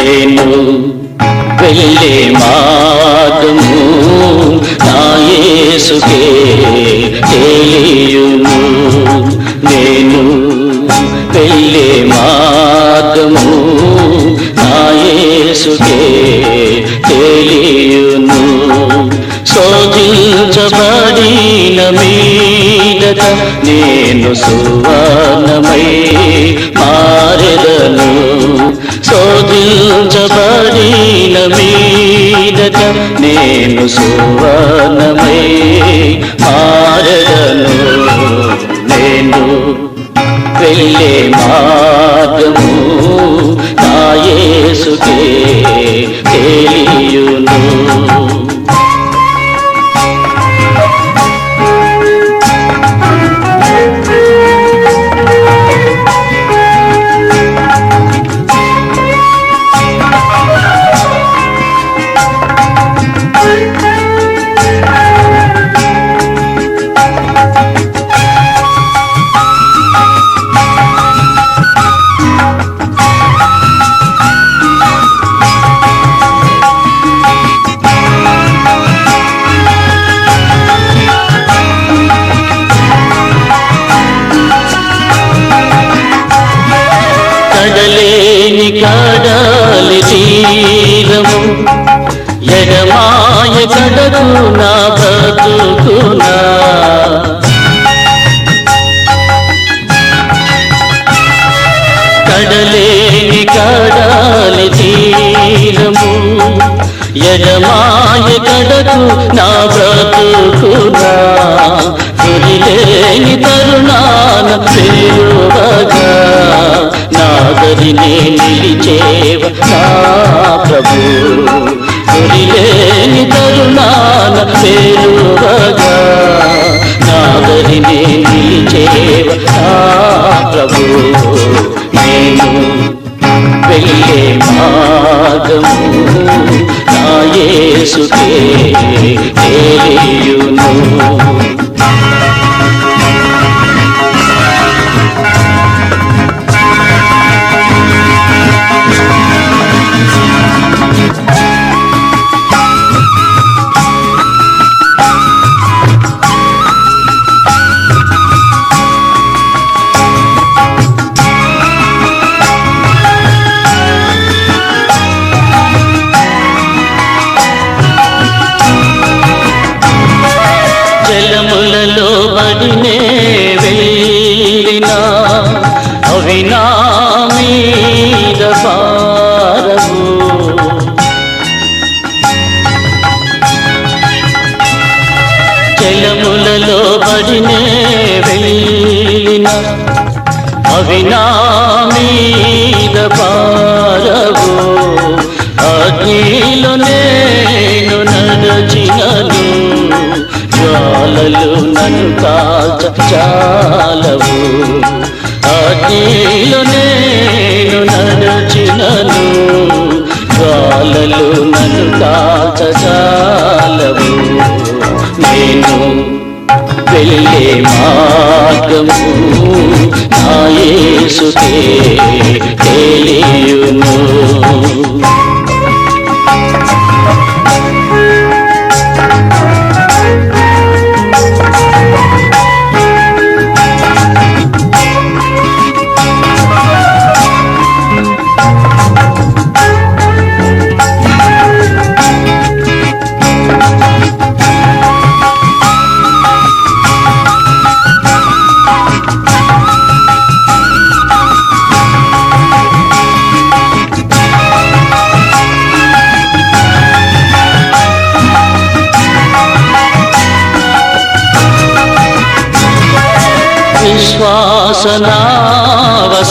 నేను వెళ్ళే మార్గము నా యేసుకే తెలియును. నేను వెళ్ళే మార్గము నా యేసుకే తెలియును. శోధించబడిన మీదట నేను సువర్ణమై మారెదను. శోధించబడిన మీదట నేను సువర్ణమై మారెదను. నేను వెళ్ళే మార్గము నా యేసుకే తెలియును. కడలేని కడలి తీరము ఎడమాయ కడకు నా బ్రతుకునా. కడలేని కడలి తీరము ఎడమాయ కడకు నా బ్రతుకునా. గురిలేని తరుణాన పేరువగా నాగరినే నిలిచేవ నా ప్రభు. గురిలేని తరుణాన పేరువగా నాగరినే నిలిచేవ నా ప్రభు. నేను వెళ్ళే మార్గము నా యేసుకే తెలియును. జలములలో బడినే వెళ్ళినా అవి నా మీద పారవు. జలములలో బడినే వెళ్ళినా అవి నా మీద పారవు. అగ్నిలో నేను నడచినను జ్వాలలు నన్ను కాల్చచాలవు. అగ్నిలో నేను నడచినను జ్వాలలు నన్ను కాల్చచాలవు. నేను వెళ్ళే మార్గము నా యేసుకే తెలియును.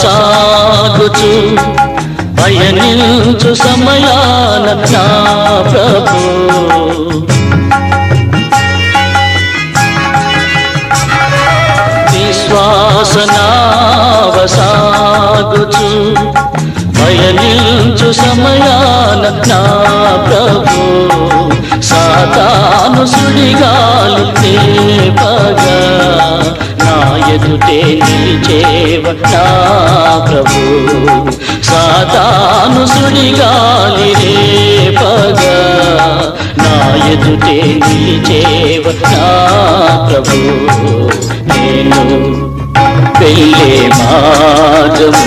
విశ్వాసనావసాగుచు పయనించు సమయాన నా ప్రభు. విశ్వాసనావసాగుచు పయనించు సమయాన నా ప్రభు. సాతాను సుడిగాలు తేపగా నా ఎదుటే నిలిచేవ నా ప్రభు. సాతాను సుడి సుడిగాలి రేపగా నా ఎదుటే నిలిచేవ నా ప్రభు. నేను వెళ్ళే మార్గము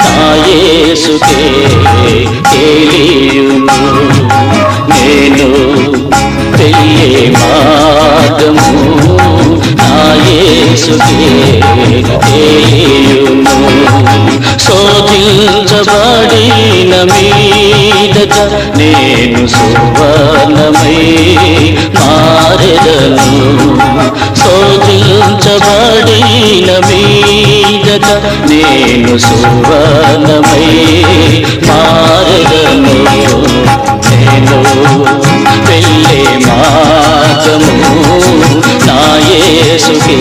నా యేసుకే తెలియును. నేను వెళ్ళే మార్గము నా యేసుకే తెలియును. శోధించబడిన మీదట నేను సువర్ణమై మారెదను. శోధించబడిన మీదట నేను సువర్ణమై మారెదను. నేను వెళ్ళే మార్గము నా యేసుకే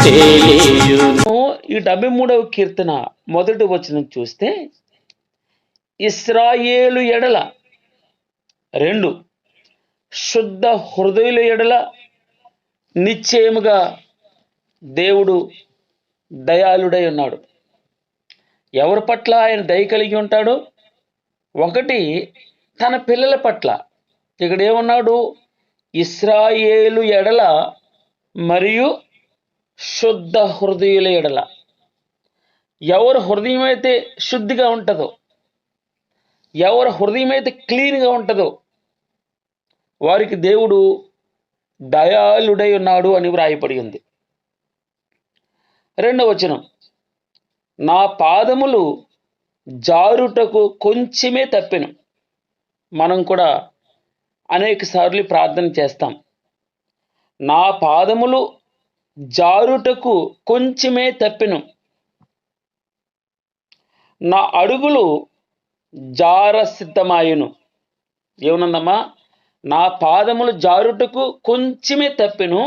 తెలియును. ఈ 73వ కీర్తన మొదటి వచనం చూస్తే, ఇశ్రాయేలు ఎడల 2 శుద్ధ హృదయుల ఎడల నిశ్చయముగా దేవుడు దయాళుడై ఉన్నాడు. ఎవరి పట్ల ఆయన దయ కలిగి ఉంటాడు? 1 తన పిల్లల పట్ల. ఇక్కడ ఏమన్నాడు? ఇశ్రాయేలు ఎడల మరియు శుద్ధ హృదయుల ఎడల. ఎవరి హృదయం అయితే శుద్ధిగా ఉంటుందో, ఎవరి హృదయం అయితే క్లీన్గా ఉంటుందో వారికి దేవుడు దయాళుడై ఉన్నాడు అని వ్రాయబడి ఉంది. 2వ వచనం, నా పాదములు జారుటకు కొంచెమే తప్పెను. మనం కూడా అనేక సార్లు ప్రార్థన చేస్తాం. నా పాదములు జారుటకు కొంచెమే తప్పెను, నా అడుగులు జారసిద్ధమాయును. ఏమనుందమ్మా? నా పాదములు జారుటకు కొంచెమే తప్పెను,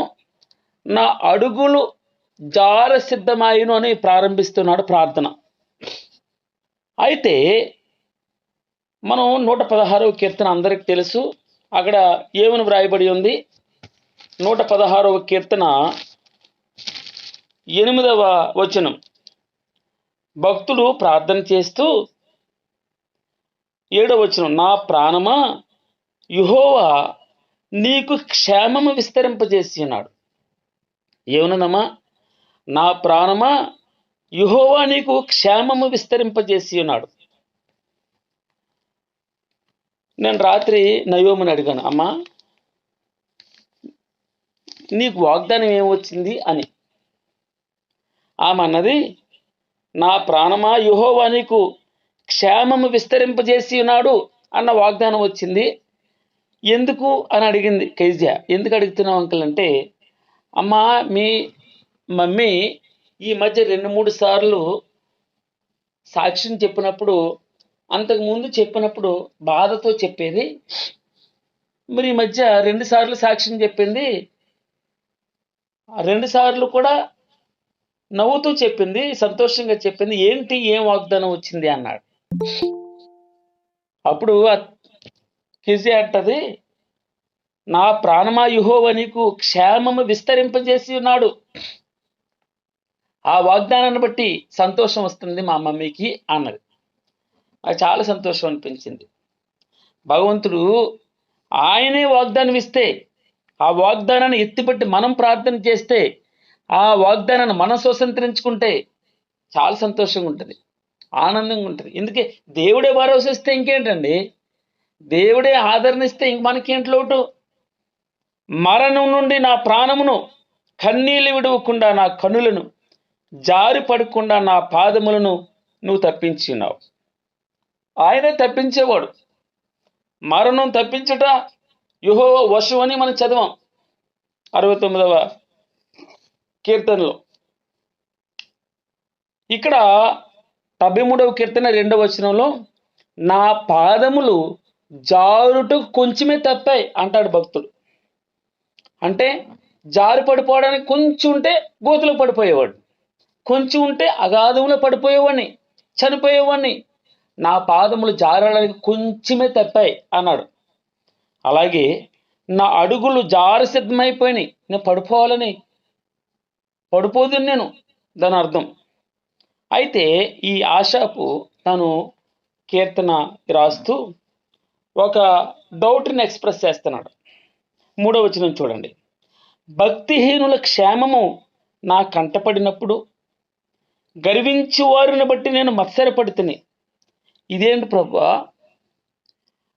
నా అడుగులు జారసిద్ధమాయును అని ప్రారంభిస్తున్నాడు ప్రార్థన. అయితే మనం 116వ కీర్తన అందరికి తెలుసు. అక్కడ ఏమని వ్రాయబడి ఉంది? 116వ కీర్తన 8వ వచనం. భక్తుడు ప్రార్థన చేస్తూ 7వ వచనం, నా ప్రాణమా యెహోవా నీకు క్షేమము విస్తరింపజేసి ఉన్నాడు. ఏమన్నదమ్మా? నా ప్రాణమా యెహోవా నీకు క్షేమము విస్తరింపజేసి ఉన్నాడు. నేను రాత్రి నయోముని అడిగాను, అమ్మా నీకు వాగ్దానం ఏమొచ్చింది అని. ఆమె అన్నది, నా ప్రాణమా యెహోవా నీకు క్షేమము విస్తరింపజేసి ఉన్నాడు అన్న వాగ్దానం వచ్చింది. ఎందుకు అని అడిగింది కెజియా. ఎందుకు అడుగుతున్నావు అంకుల్ అంటే, అమ్మా మీ మమ్మీ ఈ మధ్య 2-3 సార్లు సాక్ష్యం చెప్పినప్పుడు, అంతకుముందు చెప్పినప్పుడు బాధతో చెప్పేది. మరి ఈ మధ్య 2 సార్లు సాక్ష్యం చెప్పింది, 2 సార్లు కూడా నవ్వుతూ చెప్పింది, సంతోషంగా చెప్పింది. ఏంటి, ఏం వాగ్దానం వచ్చింది అన్నాడు. అప్పుడు కెజియా అంటది, నా ప్రాణమా యెహోవా నీకు క్షేమము విస్తరింపజేసి ఉన్నాడు. ఆ వాగ్దానాన్ని బట్టి సంతోషం వస్తుంది మా మమ్మీకి అన్నది. నాకు చాలా సంతోషం అనిపించింది. భగవంతుడు ఆయనే వాగ్దానం ఇస్తే, ఆ వాగ్దానాన్ని ఎత్తిపట్టి మనం ప్రార్థన చేస్తే, ఆ వాగ్దానాన్ని మనం స్వతంత్రించుకుంటే చాలా సంతోషంగా ఉంటుంది, ఆనందంగా ఉంటుంది. ఎందుకే దేవుడే భరోసా ఇస్తే ఇంకేంటండి, దేవుడే ఆదరణ ఇస్తే ఇంక మనకేంటి లోటు? మరణం నుండి నా ప్రాణమును, కన్నీళ్ళు విడవకుండా నా కన్నులను, జారి పడకుండా నా పాదములను నువ్వు తప్పించినావు. ఆయనే తప్పించేవాడు. మరణం తప్పించుట యెహోవా వశం అని మనం చదివాం 69వ కీర్తనలో. ఇక్కడ 73వ కీర్తన 2వ వచనంలో, నా పాదములు జారుటకు కొంచెమే తప్పాయి అంటాడు భక్తుడు. అంటే జారి పడిపోవడానికి కొంచెం ఉంటే గోతులో పడిపోయేవాడు, కొంచెం ఉంటే అగాధంలో పడిపోయేవాడిని, చనిపోయేవాడిని. నా పాదములు జారడానికి కొంచెమే తప్పాయి అన్నాడు. అలాగే నా అడుగులు జార సిద్ధమైపోయినాయి, నేను పడిపోవాలని, పడిపోదు నేను, దాని అర్థం. అయితే ఈ ఆశాపు తను కీర్తన రాస్తూ ఒక డౌట్ని ఎక్స్ప్రెస్ చేస్తున్నాడు. 3వ వచనం చూడండి. భక్తిహీనుల క్షేమము నా కంటపడినప్పుడు గర్వించు వారిని బట్టి నేను మత్సరపడుతుని. ఇదేంటి ప్రభువా,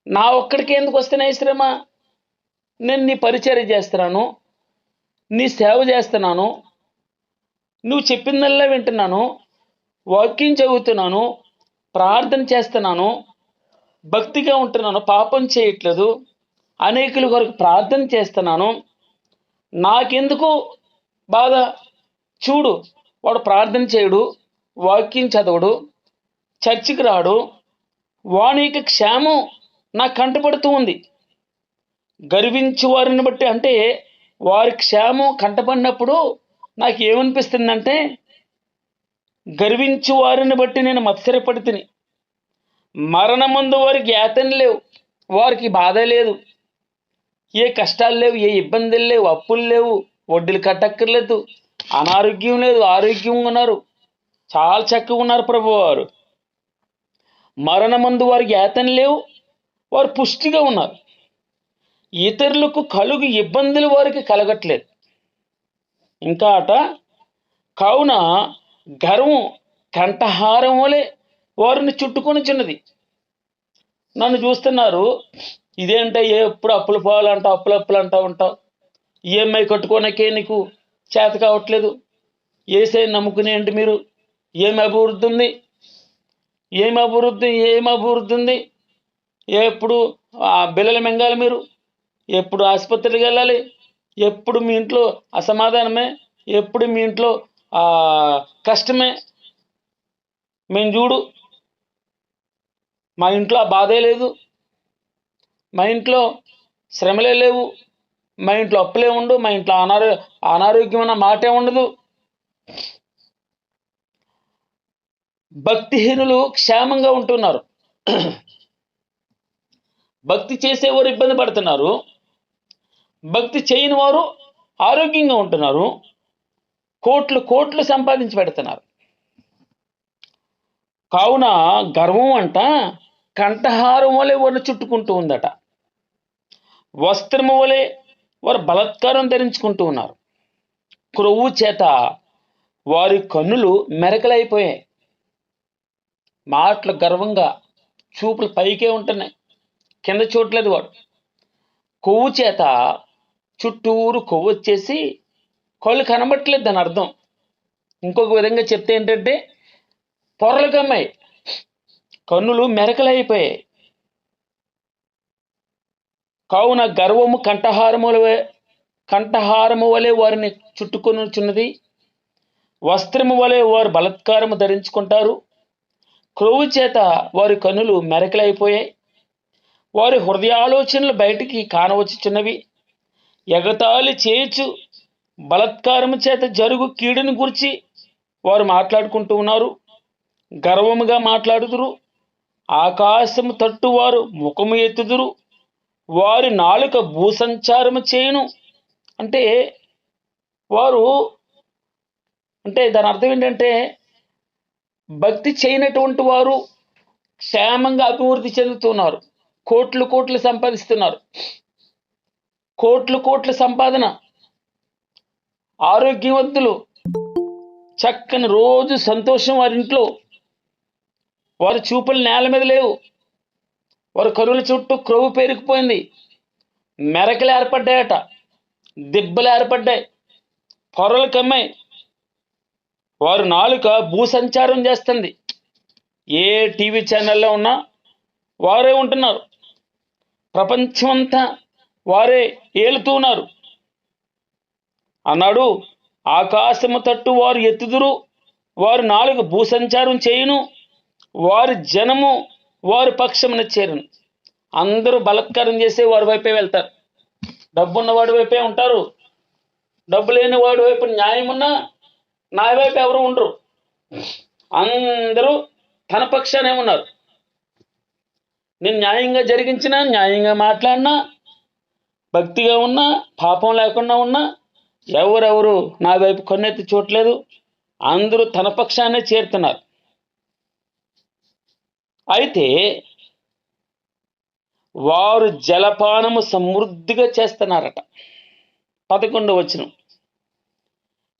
నా ఒక్కడికి ఎందుకు వస్తున్నాయి శ్రమ? నేను నీ పరిచర్య చేస్తున్నాను, నీ సేవ చేస్తున్నాను, నువ్వు చెప్పిందల్లా వింటున్నాను, వాక్యం చదువుతున్నాను, ప్రార్థన చేస్తున్నాను, భక్తిగా ఉంటున్నాను, పాపం చేయట్లేదు, అనేకుల కొరకు ప్రార్థన చేస్తున్నాను, నాకెందుకు బాధ? చూడు, వాడు ప్రార్థన చేయడు, వాక్యం చదవడు, చర్చికి రాడు, వానికి క్షేమం నాకు కంటపడుతూ ఉంది. గర్వించు వారిని బట్టి, అంటే వారి క్షేమం కంటపడినప్పుడు నాకు ఏమనిపిస్తుందంటే, గర్వించు వారిని బట్టి నేను మత్సరపడితిని. మరణమందు వారికి యాతన లేవు, వారికి బాధ లేదు, ఏ కష్టాలు లేవు, ఏ ఇబ్బందులు లేవు, అప్పులు లేవు, వడ్డీలు కట్టక్కర్లేదు, అనారోగ్యం లేదు, ఆరోగ్యంగా ఉన్నారు, చాలా చక్కగా ఉన్నారు ప్రభువారు. మరణమందు వారికి యాతన లేవు, వారు పుష్టిగా ఉన్నారు. ఇతరులకు కలుగు ఇబ్బందులు వారికి కలగట్లేదు. ఇంకా కావున గర్వం కంఠహారం వలె వారిని చుట్టుకొనిచున్నది. నన్ను చూస్తున్నారు, ఇదేంటే ఎప్పుడు అప్పులు పోవాలంటావు, అప్పులు అంటూ ఉంటావు, ఈఎంఐ కట్టుకోనకే నీకు చేత కావట్లేదు, ఏసై నమ్ముకునేంటి మీరు, ఏం అభివృద్ధి ఉంది, ఏం అభివృద్ధి ఉంది, ఎప్పుడు బిల్లలు మింగాలి మీరు, ఎప్పుడు ఆసుపత్రికి వెళ్ళాలి, ఎప్పుడు మీ ఇంట్లో అసమాధానమే, ఎప్పుడు మీ ఇంట్లో కష్టమే. మేము చూడు, మా ఇంట్లో ఆ బాధే లేదు, మా ఇంట్లో శ్రమలే లేవు, మా ఇంట్లో అప్పులే ఉండు, మా ఇంట్లో అనారోగ్యం అన్న మాటే ఉండదు. భక్తిహీనులు క్షేమంగా ఉంటున్నారు, భక్తి చేసేవారు ఇబ్బంది పడుతున్నారు, భక్తి చేయని వారు ఆరోగ్యంగా ఉంటున్నారు, కోట్లు సంపాదించి పెడుతున్నారు. కావున గర్వం అంట కంఠహారం వలె వారిని చుట్టుకుంటూ ఉందట, వస్త్రము వలె వారు బలాత్కారం ధరించుకుంటూ ఉన్నారు, క్రొవ్వు చేత వారి కన్నులు మెరకలైపోయాయి. మాటలు గర్వంగా, చూపులు పైకే ఉంటున్నాయి, కింద చూడలేదు వాడు. కొవ్వు చేత చుట్టూరు కొవ్వు వచ్చేసి కళ్ళు కనబట్టలేదు, దాని అర్థం. ఇంకొక విధంగా చెప్తే ఏంటంటే, పొరలు కమ్మాయి, కన్నులు మెరకలైపోయాయి. కావున గర్వము కంఠహారము వలె వారిని చుట్టుకొనుచున్నది, వస్త్రము వలె వారు బలాత్కారము ధరించుకుంటారు, క్రొవ్వు చేత వారి కన్నులు మెరకలైపోయాయి, వారి హృదయాలోచనలు బయటికి కానవచ్చుచున్నవి, ఎగతాళి చేయుచు బలాత్కారము చేత జరుగు కీడుని గురించి వారు మాట్లాడుకుంటూ ఉన్నారు, గర్వముగా మాట్లాడుదురు, ఆకాశము తట్టు వారు ముఖము ఎత్తుదురు, వారి నాలుక భూసంచారము చేయును. అంటే దాని అర్థం ఏంటంటే, భక్తి చేయనటువంటి వారు క్షేమంగా అభివృద్ధి చెందుతున్నారు, కోట్లు సంపాదిస్తున్నారు, కోట్ల సంపాదన, ఆరోగ్యవంతులు, చక్కని రోజు సంతోషం వారి ఇంట్లో, వారి చూపులు నేల మీద లేవు, వారి కరువుల చుట్టూ క్రొవ్వు పేరుకుపోయింది, మెరకలు ఏర్పడ్డాయట, దెబ్బలు ఏర్పడ్డాయి, పొరలు కమ్మాయి, వారు నాలుక భూసంచారం చేస్తుంది. ఏ టీవీ ఛానల్లో ఉన్నా వారే ఉంటున్నారు, ప్రపంచమంతా వారే ఏలుతూ ఉన్నారు. అన్నాడు, ఆకాశము తట్టు వారు ఎత్తుదురు, వారు నాలుక భూసంచారం చేయును, వారి జనము వారి పక్షమున చేరును. అందరూ బలాత్కారం చేసే వారి వైపే వెళ్తారు, డబ్బున్న వాడి వైపే ఉంటారు, డబ్బు లేని వాడి వైపు న్యాయం ఉన్నా నా వైపు ఎవరు ఉండరు, అందరూ తన పక్షానే ఉన్నారు. నేను న్యాయంగా జరిగించినా, న్యాయంగా మాట్లాడినా, భక్తిగా ఉన్నా, పాపం లేకుండా ఉన్నా ఎవరెవరు నా వైపు కన్నెత్తి చూడలేదు, అందరూ తన పక్షానే చేరుతున్నారు. అయితే వారు జలపానము సమృద్ధిగా చేస్తున్నారట. 11వ వచనం,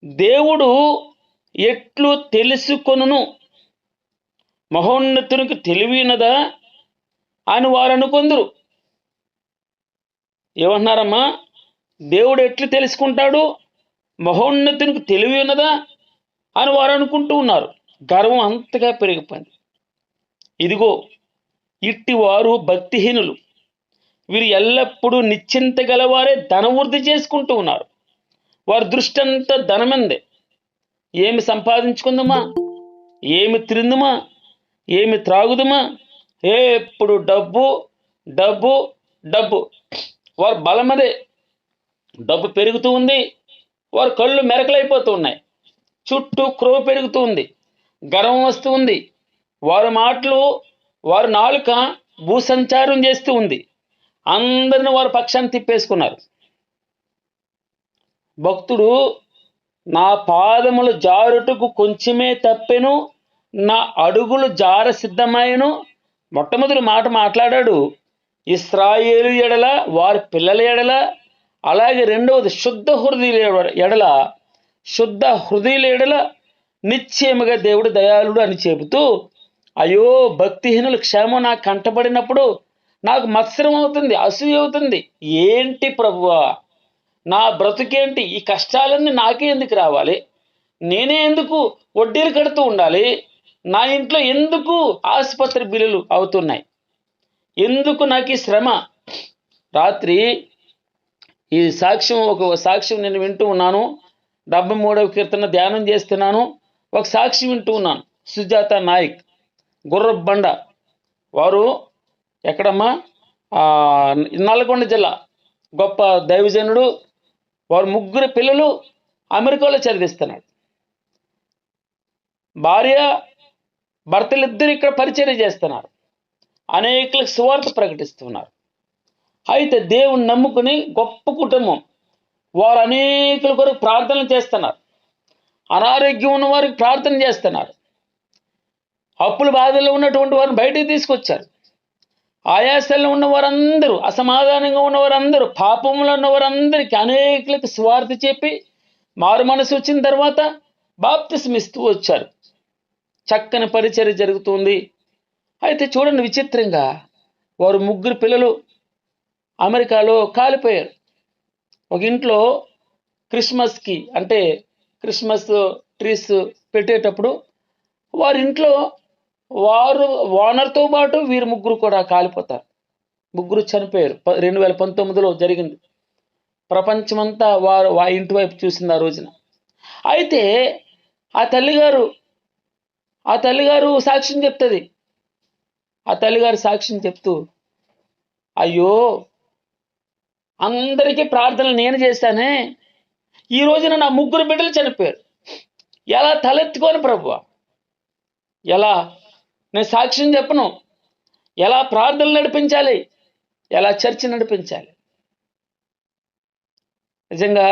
దేవుడు ఎట్లు తెలుసుకొనును, మహోన్నతునికి తెలివినదా అని వారు అనుకొందురు. ఏమంటున్నారమ్మా? దేవుడు ఎట్లు తెలుసుకుంటాడు, మహోన్నతునికి తెలివి ఉన్నదా అని వారు అనుకుంటూ ఉన్నారు. గర్వం అంతగా పెరిగిపోయింది. ఇదిగో ఇట్టి వారు భక్తిహీనులు, వీరు ఎల్లప్పుడూ నిశ్చింత గలవారే ధనవృద్ధి చేసుకుంటూ ఉన్నారు. వారి దృష్టి అంతా ధనమందే. ఏమి సంపాదించుకుందామా, ఏమి తిందుమా, ఏమి త్రాగుదమా, ఎప్పుడు డబ్బు డబ్బు డబ్బు. వారి బలమదే. డబ్బు పెరుగుతూ ఉంది, వారి కళ్ళు మెరకలైపోతూ ఉన్నాయి, చుట్టూ క్రొవ్వు పెరుగుతూ ఉంది, గర్వం వస్తూ ఉంది, వారి మాటలు, వారి నాలుక భూసంచారం చేస్తూ ఉంది. అందరిని వారి పక్షాన్ని తిప్పేసుకున్నారు. భక్తుడు నా పాదములు జారుటకు కొంచెమే తప్పెను, నా అడుగులు జార సిద్ధమైను. మొట్టమొదటి మాట మాట్లాడాడు ఇశ్రాయేలు ఎడల, వారి పిల్లల ఎడల. అలాగే రెండవది శుద్ధ హృదయుల ఎడల, శుద్ధ హృదయుల ఎడల నిశ్చయముగా దేవుడు దయాళుడు అని చెబుతూ, అయ్యో భక్తిహీనుల క్షేమం నాకు కంటపడినప్పుడు నాకు మత్సరం అవుతుంది, అసూయ అవుతుంది. ఏంటి ప్రభువా, నా బ్రతుకేంటి, ఈ కష్టాలన్నీ నాకే ఎందుకు రావాలి, నేనే ఎందుకు వడ్డీలు కడుతూ ఉండాలి, నా ఇంట్లో ఎందుకు ఆసుపత్రి బిల్లులు అవుతున్నాయి, ఎందుకు నాకు ఈ శ్రమ. రాత్రి ఈ ఒక సాక్ష్యం నేను వింటూ ఉన్నాను. 73వ కీర్తన ధ్యానం చేస్తున్నాను. ఒక సాక్ష్యం వింటూ ఉన్నాను. సుజాత నాయక్, గుర్రపు బండ. వారు ఎక్కడమ్మా, నల్గొండ జిల్లా, గొప్ప దైవజనుడు. వారు 3 పిల్లలు అమెరికాలో చదివిస్తున్నాడు. భార్య భర్తలిద్దరూ ఇక్కడ పరిచర్య చేస్తున్నారు, అనేకులకు సువార్త ప్రకటిస్తున్నారు. అయితే దేవుని నమ్ముకుని గొప్ప కుటుంబం, వారు అనేకుల కొరకు ప్రార్థనలు చేస్తున్నారు. అనారోగ్యం ఉన్న వారికి ప్రార్థన చేస్తున్నారు. అప్పుల బాధల్లో ఉన్నటువంటి వారిని బయటికి తీసుకొచ్చారు. ఆయాసంలో ఉన్న వారందరూ, అసమాధానంగా ఉన్న వారందరూ, పాపంలో ఉన్న వారందరికీ అనేకులకు స్వార్థ చెప్పి మారు మనసు వచ్చిన తర్వాత బాప్తిస్మం ఇస్తూ వచ్చారు. చక్కని పరిచర్య జరుగుతుంది. అయితే చూడండి, విచిత్రంగా వారు 3 పిల్లలు అమెరికాలో కాలిపోయారు. ఒక ఇంట్లో క్రిస్మస్కి, అంటే క్రిస్మస్ ట్రీస్ పెట్టేటప్పుడు వారి ఇంట్లో వారు ఓనర్తో పాటు వీరు 3 కూడా కాలిపోతారు. 3 చనిపోయారు. 2019లో జరిగింది. ప్రపంచమంతా వారు ఆ ఇంటి వైపు చూసింది ఆ రోజున. అయితే ఆ తల్లిగారు సాక్ష్యం చెప్తుంది. ఆ తల్లిగారు సాక్ష్యం చెప్తూ, అయ్యో అందరికీ ప్రార్థనలు నేను చేశానే, ఈ రోజున నా 3 బిడ్డలు చనిపోయారు. ఎలా తలెత్తుకోను ప్రభువా, ఎలా నేను సాక్ష్యం చెప్పను, ఎలా ప్రార్థనలు నడిపించాలి, ఎలా చర్చ నడిపించాలి. నిజంగా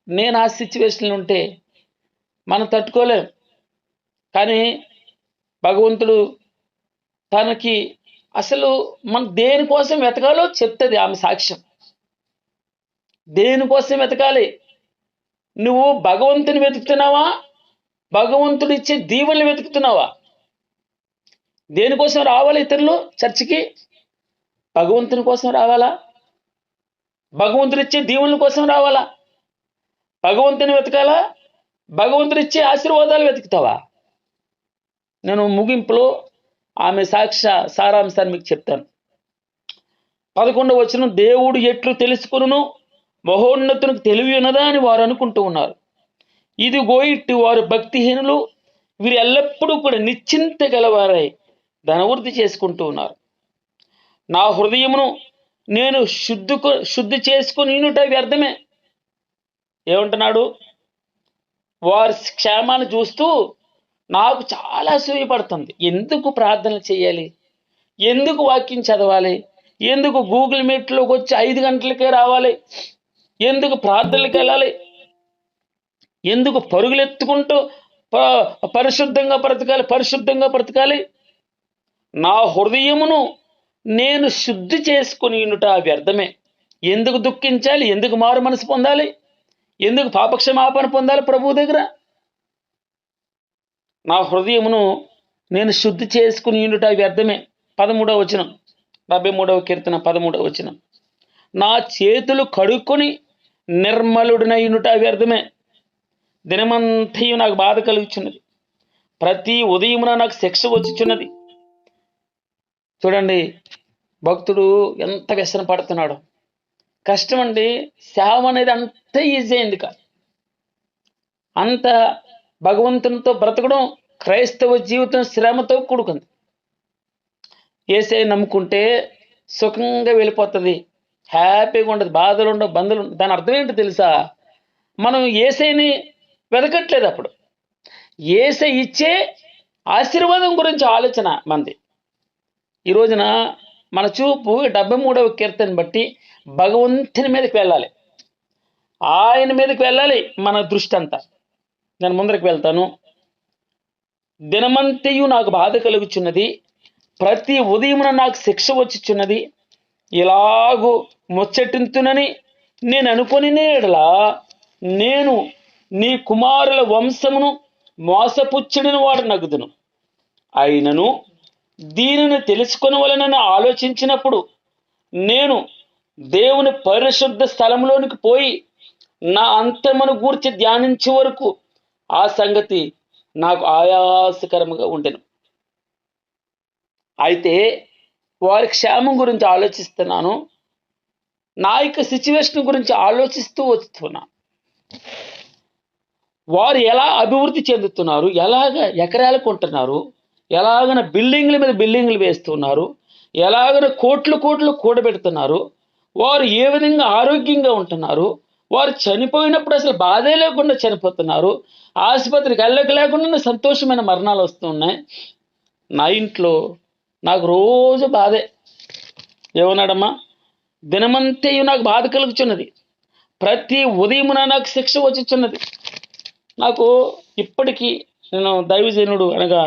నేను ఆ సిచ్యువేషన్లో ఉంటే మనం తట్టుకోలేం. కానీ భగవంతుడు తనకి అసలు మనం దేనికోసం వెతకాలో చెప్తుంది ఆమె సాక్ష్యం. దేనికోసం వెతకాలి? నువ్వు భగవంతుని వెతుకుతున్నావా, భగవంతుడు ఇచ్చే దీవెనలు వెతుకుతున్నావా? దేనికోసం రావాలి ఇతరులు చర్చికి? భగవంతుని కోసం రావాలా? భగవంతుడు ఇచ్చే దీవెనల కోసం రావాలా? భగవంతుని వెతకాలా? భగవంతుడు ఇచ్చే ఆశీర్వాదాలు వెతుకుతావా? నేను ముగింపులో ఆమె సారాంశాన్ని మీకు చెప్తాను. 11వ వచనం, దేవుడు ఎట్లు తెలుసుకొనును, మహోన్నతునికి తెలివి ఉన్నదా అని వారు అనుకుంటూ ఉన్నారు. ఇదిగో ఇట్టి వారు భక్తిహీనులు, వీరు ఎల్లప్పుడూ కూడా నిశ్చింత గలవారై ధనవృద్ధి చేసుకుంటూ ఉన్నారు. నా హృదయమును నేను శుద్ధి చేసుకుని వ్యర్థమే. ఏమంటున్నాడు? వారి క్షేమాన్ని చూస్తూ నాకు చాలా అసూయపడుతుంది. ఎందుకు ప్రార్థనలు చేయాలి, ఎందుకు వాక్యం చదవాలి, ఎందుకు గూగుల్ మీట్లోకి వచ్చి 5 గంటలకే రావాలి, ఎందుకు ప్రార్థనలకు వెళ్ళాలి, ఎందుకు పరుగులెత్తుకుంటూ పరిశుద్ధంగా బ్రతకాలి, పరిశుద్ధంగా బ్రతకాలి. నా హృదయమును నేను శుద్ధి చేసుకుని ఉండుట వ్యర్థమే. ఎందుకు దుఃఖించాలి? ఎందుకు మారు మనసు పొందాలి? ఎందుకు పాపక్షమాపణ పొందాలి ప్రభువు దగ్గర? నా హృదయమును నేను శుద్ధి చేసుకుని ఉండుట వ్యర్థమే. 13వ వచనం, 73వ కీర్తన 13వ వచనం. నా చేతులు కడుక్కొని నిర్మలుడినయునుట వ్యర్థమే. దినమంతయు నాకు బాధ కలుగుచున్నది, ప్రతి ఉదయమున నాకు శిక్ష వచ్చుచున్నది. చూడండి, భక్తుడు ఎంత వ్యసన పడుతున్నాడు. కష్టం అండి. సేవ అనేది అంత ఈజీ అయింది కాదు. అంత భగవంతునితో బ్రతకడం, క్రైస్తవ జీవితం శ్రమతో కూడుకుంది. యేసయ్య నమ్ముకుంటే సుఖంగా వెళ్ళిపోతుంది, హ్యాపీగా ఉండదు, బాధలు ఉండవు, బంధులు ఉండవు. దాని అర్థం ఏంటో తెలుసా? మనం యేసయ్యని వెతకట్లేదు. అప్పుడు యేసయ్య ఇచ్చే ఆశీర్వాదం గురించి ఆలోచన మంది. ఈ రోజున మన చూపు 73వ కీర్తన బట్టి భగవంతుని మీదకి వెళ్ళాలి, ఆయన మీదకి వెళ్ళాలి మన దృష్టి అంతా. నేను ముందరికి వెళ్తాను. దినమంతయు నాకు బాధ కలుగుచున్నది, ప్రతి ఉదయమున నాకు శిక్ష వచ్చుచున్నది. ఇలాగూ ముచ్చటింతునని నేను అనుకొని నేడలా నేను నీ కుమారుల వంశమును మోసపుచ్చడిన వాడు నగుదును. అయినను దీనిని తెలుసుకొనవలెనని ఆలోచించినప్పుడు నేను దేవుని పరిశుద్ధ స్థలంలోనికి పోయి నా అంతమును గూర్చి ధ్యానించే వరకు ఆ సంగతి నాకు ఆయాసకరముగా ఉండెను. అయితే వారి క్షేమం గురించి ఆలోచిస్తున్నాను, నా యొక్క సిచ్యువేషన్ గురించి ఆలోచిస్తూ వస్తున్నాను. వారు ఎలా అభివృద్ధి చెందుతున్నారు, ఎలాగ ఎకరాలు కొంటున్నారు, ఎలాగన బిల్డింగ్ల మీద బిల్డింగ్లు వేస్తున్నారు, ఎలాగన కోట్లు కోట్లు కూడబెడుతున్నారు, వారు ఏ విధంగా ఆరోగ్యంగా ఉంటున్నారు, వారు చనిపోయినప్పుడు అసలు బాధే లేకుండా చనిపోతున్నారు, ఆసుపత్రికి వెళ్ళక లేకుండా సంతోషమైన మరణాలు వస్తున్నాయి. నా ఇంట్లో నాకు రోజు బాధే. ఏమన్నాడమ్మా? దినమంతయు నాకు బాధ కలుగుచున్నది, ప్రతి ఉదయమున నాకు శిక్ష వచ్చుచున్నది. నాకు ఇప్పటికీ నేను దైవజనుడు అనగా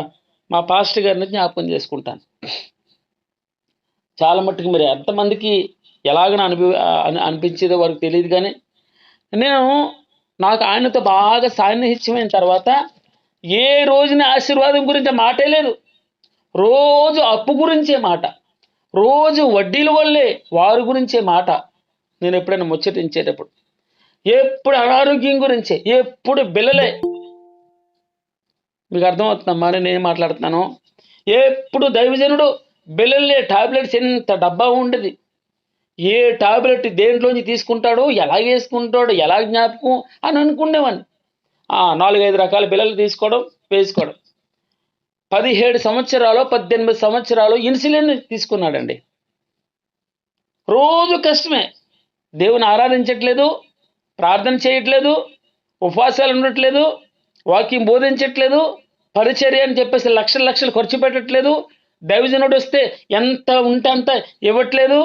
మా పాస్టర్ గారిని జ్ఞాపకం చేసుకుంటాను. చాలా మట్టుకు మరి ఎంతమందికి ఎలాగ అనిపించేదో వారికి తెలియదు, కానీ నాకు ఆయనతో బాగా సాన్నిహిత్యమైన తర్వాత ఏ రోజున ఆశీర్వాదం గురించి మాటే లేదు. రోజు అప్పు గురించే మాట, రోజు వడ్డీల వల్లే వారి గురించే మాట. నేను ఎప్పుడైనా ముచ్చటించేటప్పుడు ఎప్పుడు అనారోగ్యం గురించే, ఎప్పుడు బిల్లలే. మీకు అర్థమవుతుందమ్మా నేను మాట్లాడుతున్నాను? ఎప్పుడు దైవజనుడు బిల్లలే, టాబ్లెట్స్ ఎంత డబ్బా ఉండేది, ఏ టాబ్లెట్ దేంట్లోంచి తీసుకుంటాడో, ఎలా వేసుకుంటాడో, ఎలా జ్ఞాపకం అని అనుకునేవాడిని. 4-5 రకాల బిల్లలు తీసుకోవడం, వేసుకోవడం. 17 సంవత్సరాలు 18 సంవత్సరాలు ఇన్సులిన్ తీసుకున్నాడండి. రోజు కష్టమే. దేవుని ఆరాధించట్లేదు, ప్రార్థన చేయట్లేదు, ఉపవాసాలు ఉండట్లేదు, వాక్యం బోధించట్లేదు, పరిచర్య అని చెప్పేసి లక్షలు లక్షలు ఖర్చు పెట్టట్లేదు, దైవజనుడు వస్తే ఎంత ఉంటే అంత ఇవ్వట్లేదు.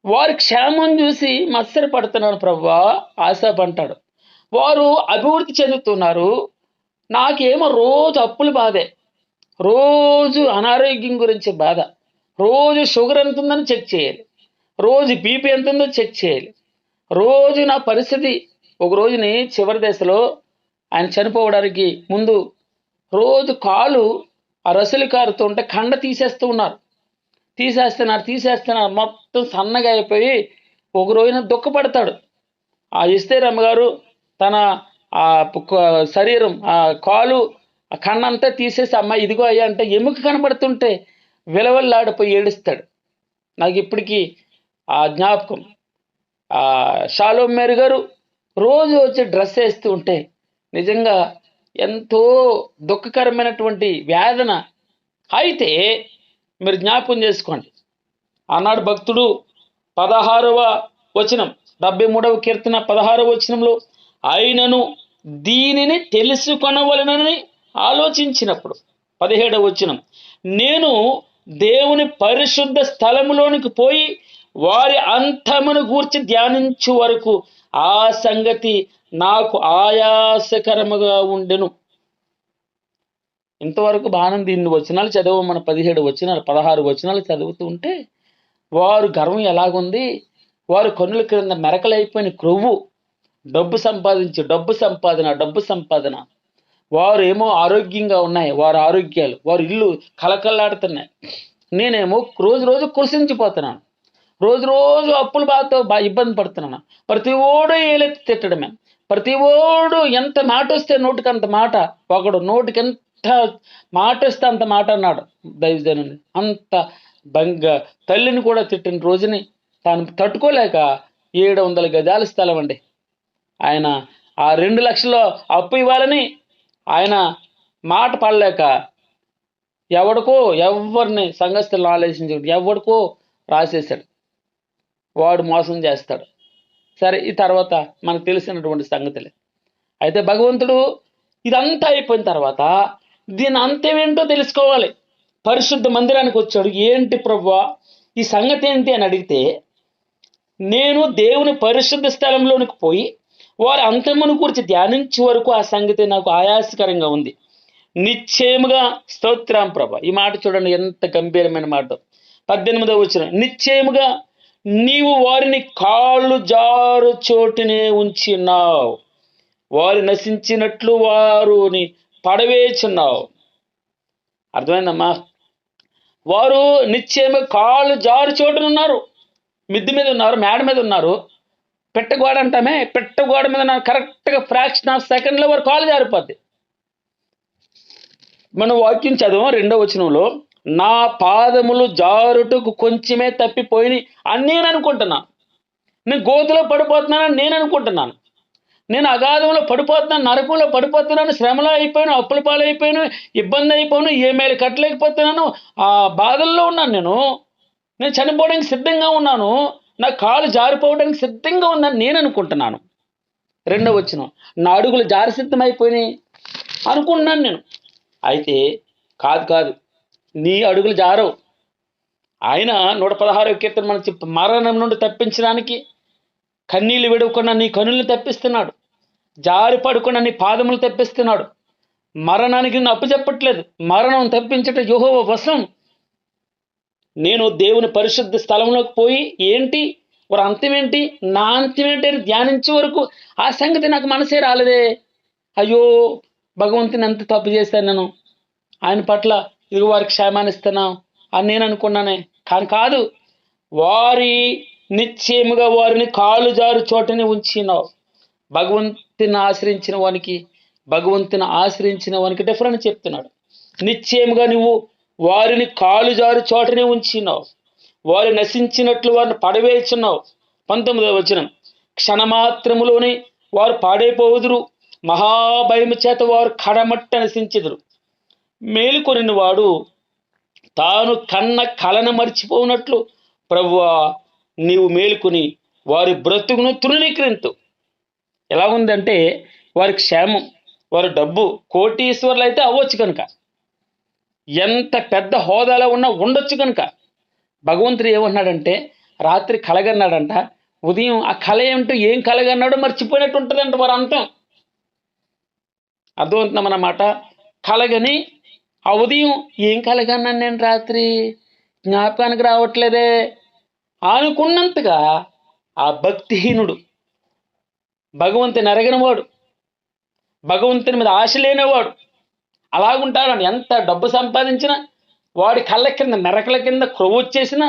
వారి క్షేమం చూసి మత్సర పడుతున్నాను ప్రభువా, ఆశాపంటాడు. వారు అభివృద్ధి చెందుతున్నారు, నాకేమో రోజు అప్పుల బాధే, రోజు అనారోగ్యం గురించి బాధ, రోజు షుగర్ ఎంత ఉందని చెక్ చేయాలి, రోజు బీపీ ఎంత ఉందో చెక్ చేయాలి, రోజు నా పరిస్థితి. ఒక రోజుని చివరి దశలో ఆయన చనిపోవడానికి ముందు రోజు కాలు ఆ రసలి కారుతూ ఉంటే కండ తీసేస్తున్నారు, మొత్తం సన్నగా అయిపోయి ఒక రోజున దుఃఖపడతాడు. ఆ ఇస్తేరమ్మ గారు తన శరీరం, ఆ కాలు, ఆ కన్నంతా తీసేసి అమ్మ ఇదిగో అయ్యా అంటే ఎముక కనబడుతుంటే విలవల్లాడిపోయి ఏడుస్తాడు. నాకు ఇప్పటికీ ఆ జ్ఞాపకం. షాలోమ్ మేరీ గారు రోజు వచ్చి డ్రెస్ వేస్తూ ఉంటే నిజంగా ఎంతో దుఃఖకరమైనటువంటి వేదన. అయితే మీరు జ్ఞాపకం చేసుకోండి, ఆనాడు భక్తుడు 16వ వచనం, 73వ కీర్తన 16వ వచనంలో ఆయనను దీనిని తెలుసుకొనవలెనని ఆలోచించినప్పుడు, 17వ వచనం, నేను దేవుని పరిశుద్ధ స్థలములోనికి పోయి వారి అంతమును గూర్చి ధ్యానించు వరకు ఆ సంగతి నాకు ఆయాసకరముగా ఉండెను. ఇంతవరకు బాణం దీన్ని వచనాలు చదవ మన 17 వచనాలు 16 వచనాలు చదువుతూ ఉంటే వారు గర్వం ఎలాగుంది, వారు కన్నుల క్రింద మెరకలైపోయిన క్రొవ్వు, డబ్బు సంపాదన. వారు ఏమో ఆరోగ్యంగా ఉన్నాయి, వారి ఆరోగ్యాలు, వారి ఇల్లు కలకల్లాడుతున్నాయి. నేనేమో రోజు రోజు కృషించిపోతున్నాను, రోజు రోజు అప్పుల బాధతో ఇబ్బంది పడుతున్నాను. ప్రతి ఓడు ఏలెత్తి తిట్టడమే, ప్రతి ఓడు ఎంత మాట వస్తే నోటికి అంత మాట, ఒకడు నోటికి ఎంత మాట వస్తే అంత మాట అన్నాడు దైవజనుని. అంత తల్లిని కూడా తిట్టిన రోజుని తాను తట్టుకోలేక 700 గజాల స్థలం అండి, ఆయన ఆ 2 లక్షలు అప్పు ఇవ్వాలని ఆయన మాట పడలేక ఎవరిని సంఘస్థులను ఆలోచించాడు, ఎవడికో రాసేశాడు. వాడు మోసం చేస్తాడు. సరే, ఈ తర్వాత మనకు తెలిసినటువంటి సంగతులే. అయితే భగవంతుడు ఇదంతా అయిపోయిన తర్వాత దీని అంతం ఏంటో తెలుసుకోవాలి. పరిశుద్ధ మందిరానికి వచ్చాడు. ఏంటి ప్రభువా ఈ సంగతి ఏంటి అని అడిగితే, నేను దేవుని పరిశుద్ధ స్థలంలోనికి పోయి వారి అంతమును గురించి ధ్యానించే వరకు ఆ సంగతి నాకు ఆయాసకరంగా ఉంది. నిశ్చయముగా స్తోత్రం ప్రభా. ఈ మాట చూడండి, ఎంత గంభీరమైన మాట. 18వ వచనం, నిశ్చయముగా నీవు వారిని కాళ్ళు జారు చోటునే ఉంచినావు, వారు నశించినట్లు వారిని పడవేచున్నావు. అర్థమైందమ్మా? వారు నిశ్చయముగా కాళ్ళు జారు చోటున ఉన్నారు, మిద్ది మీద ఉన్నారు, మేడ మీద ఉన్నారు, పెట్టగోడ అంటామే, పెట్టగోడ మీద కరెక్ట్గా ఫ్రాక్షన్ ఆఫ్ సెకండ్లో వారు కాళ్ళు జారిపోద్ది. మనం వాక్యం చదవం 2వ వచనంలో, నా పాదములు జారుటకు కొంచెమే తప్పిపోయి అని నేను అనుకుంటున్నాను. నేను గోతులో పడిపోతున్నానని నేను అనుకుంటున్నాను. నేను అగాధంలో పడిపోతున్నాను, నరకంలో పడిపోతున్నాను, శ్రమలో అయిపోయాను, అప్పుల పాలైపోయాను, ఇబ్బంది అయిపోయాను, ఏమేలు కట్టలేకపోతున్నాను, ఆ బాధల్లో ఉన్నాను. నేను చనిపోవడానికి సిద్ధంగా ఉన్నాను, నా కాలు జారిపోవడానికి సిద్ధంగా ఉందని నేను అనుకుంటున్నాను. 2వ వచనం, నా అడుగులు జారి సిద్ధమైపోయినాయి అనుకుంటున్నాను నేను. అయితే కాదు, నీ అడుగులు జారవు. ఆయన 116వ కీర్తన మనం చెప్పి మరణం నుండి తప్పించడానికి కన్నీళ్ళు విడవకుండా నీ కనుల్ని తప్పిస్తున్నాడు, జారి పడకుండా నీ పాదములు తప్పిస్తున్నాడు. మరణానికి నిన్ను అప్పచెప్పట్లేదు, మరణం తప్పించట యెహోవా వశం. నేను దేవుని పరిశుద్ధ స్థలంలోకి పోయి ఏంటి వారి అంతం ఏంటి, నా అంతం ఏంటి అని ధ్యానించే వరకు ఆ సంగతి నాకు మనసే రాలేదే. అయ్యో భగవంతుని ఎంత తప్పు చేశాను నేను, ఆయన పట్ల ఇదిగో వారికి క్షేమాన్ని ఇస్తున్నాం అని నేను అనుకున్నానే. కానీ కాదు, నిశ్చయముగా వారిని కాలు జారు చోటని ఉంచినావు. భగవంతుని ఆశ్రయించిన వానికి డిఫరెంట్ చెప్తున్నాడు. నిశ్చయముగా నువ్వు వారిని కాలు జారు చోటనే ఉంచినావు, వారు నశించినట్లు వారిని పడవేచున్నావు. 19వ వచనం, క్షణమాత్రములోనే వారు పాడైపోవుదురు, మహాభయము చేత వారు కడమట్ట నశించెదరు. మేలుకొనిన వాడు తాను కన్న కలను మర్చిపోనట్లు ప్రభువా నీవు మేలుకొని వారి బ్రతుకును తృణీకరించు. ఎలా ఉందంటే వారి క్షేమం, వారి డబ్బు, కోటీశ్వర్లు అయితే అవ్వచ్చు కనుక, ఎంత పెద్ద హోదాలో ఉన్నా ఉండొచ్చు కనుక, భగవంతుడు ఏమన్నాడంటే రాత్రి కలగన్నాడంట, ఉదయం ఆ కళ ఏమిటో ఏం కలగన్నాడో మర్చిపోయినట్టు ఉంటుందంట వారు అంతం. అర్థమవుతుందన్నమాట. కలగని ఆ ఉదయం ఏం కలగన్నాను నేను రాత్రి, జ్ఞాపకానికి రావట్లేదే అనుకున్నంతగా ఆ భక్తిహీనుడు, భగవంతుని ఎరగనివాడు, భగవంతుని మీద ఆశ లేనివాడు అలాగుంటారని. ఎంత డబ్బు సంపాదించినా, వాడి కళ్ళ కింద మెరకల కింద క్రొవ్వు వచ్చేసినా,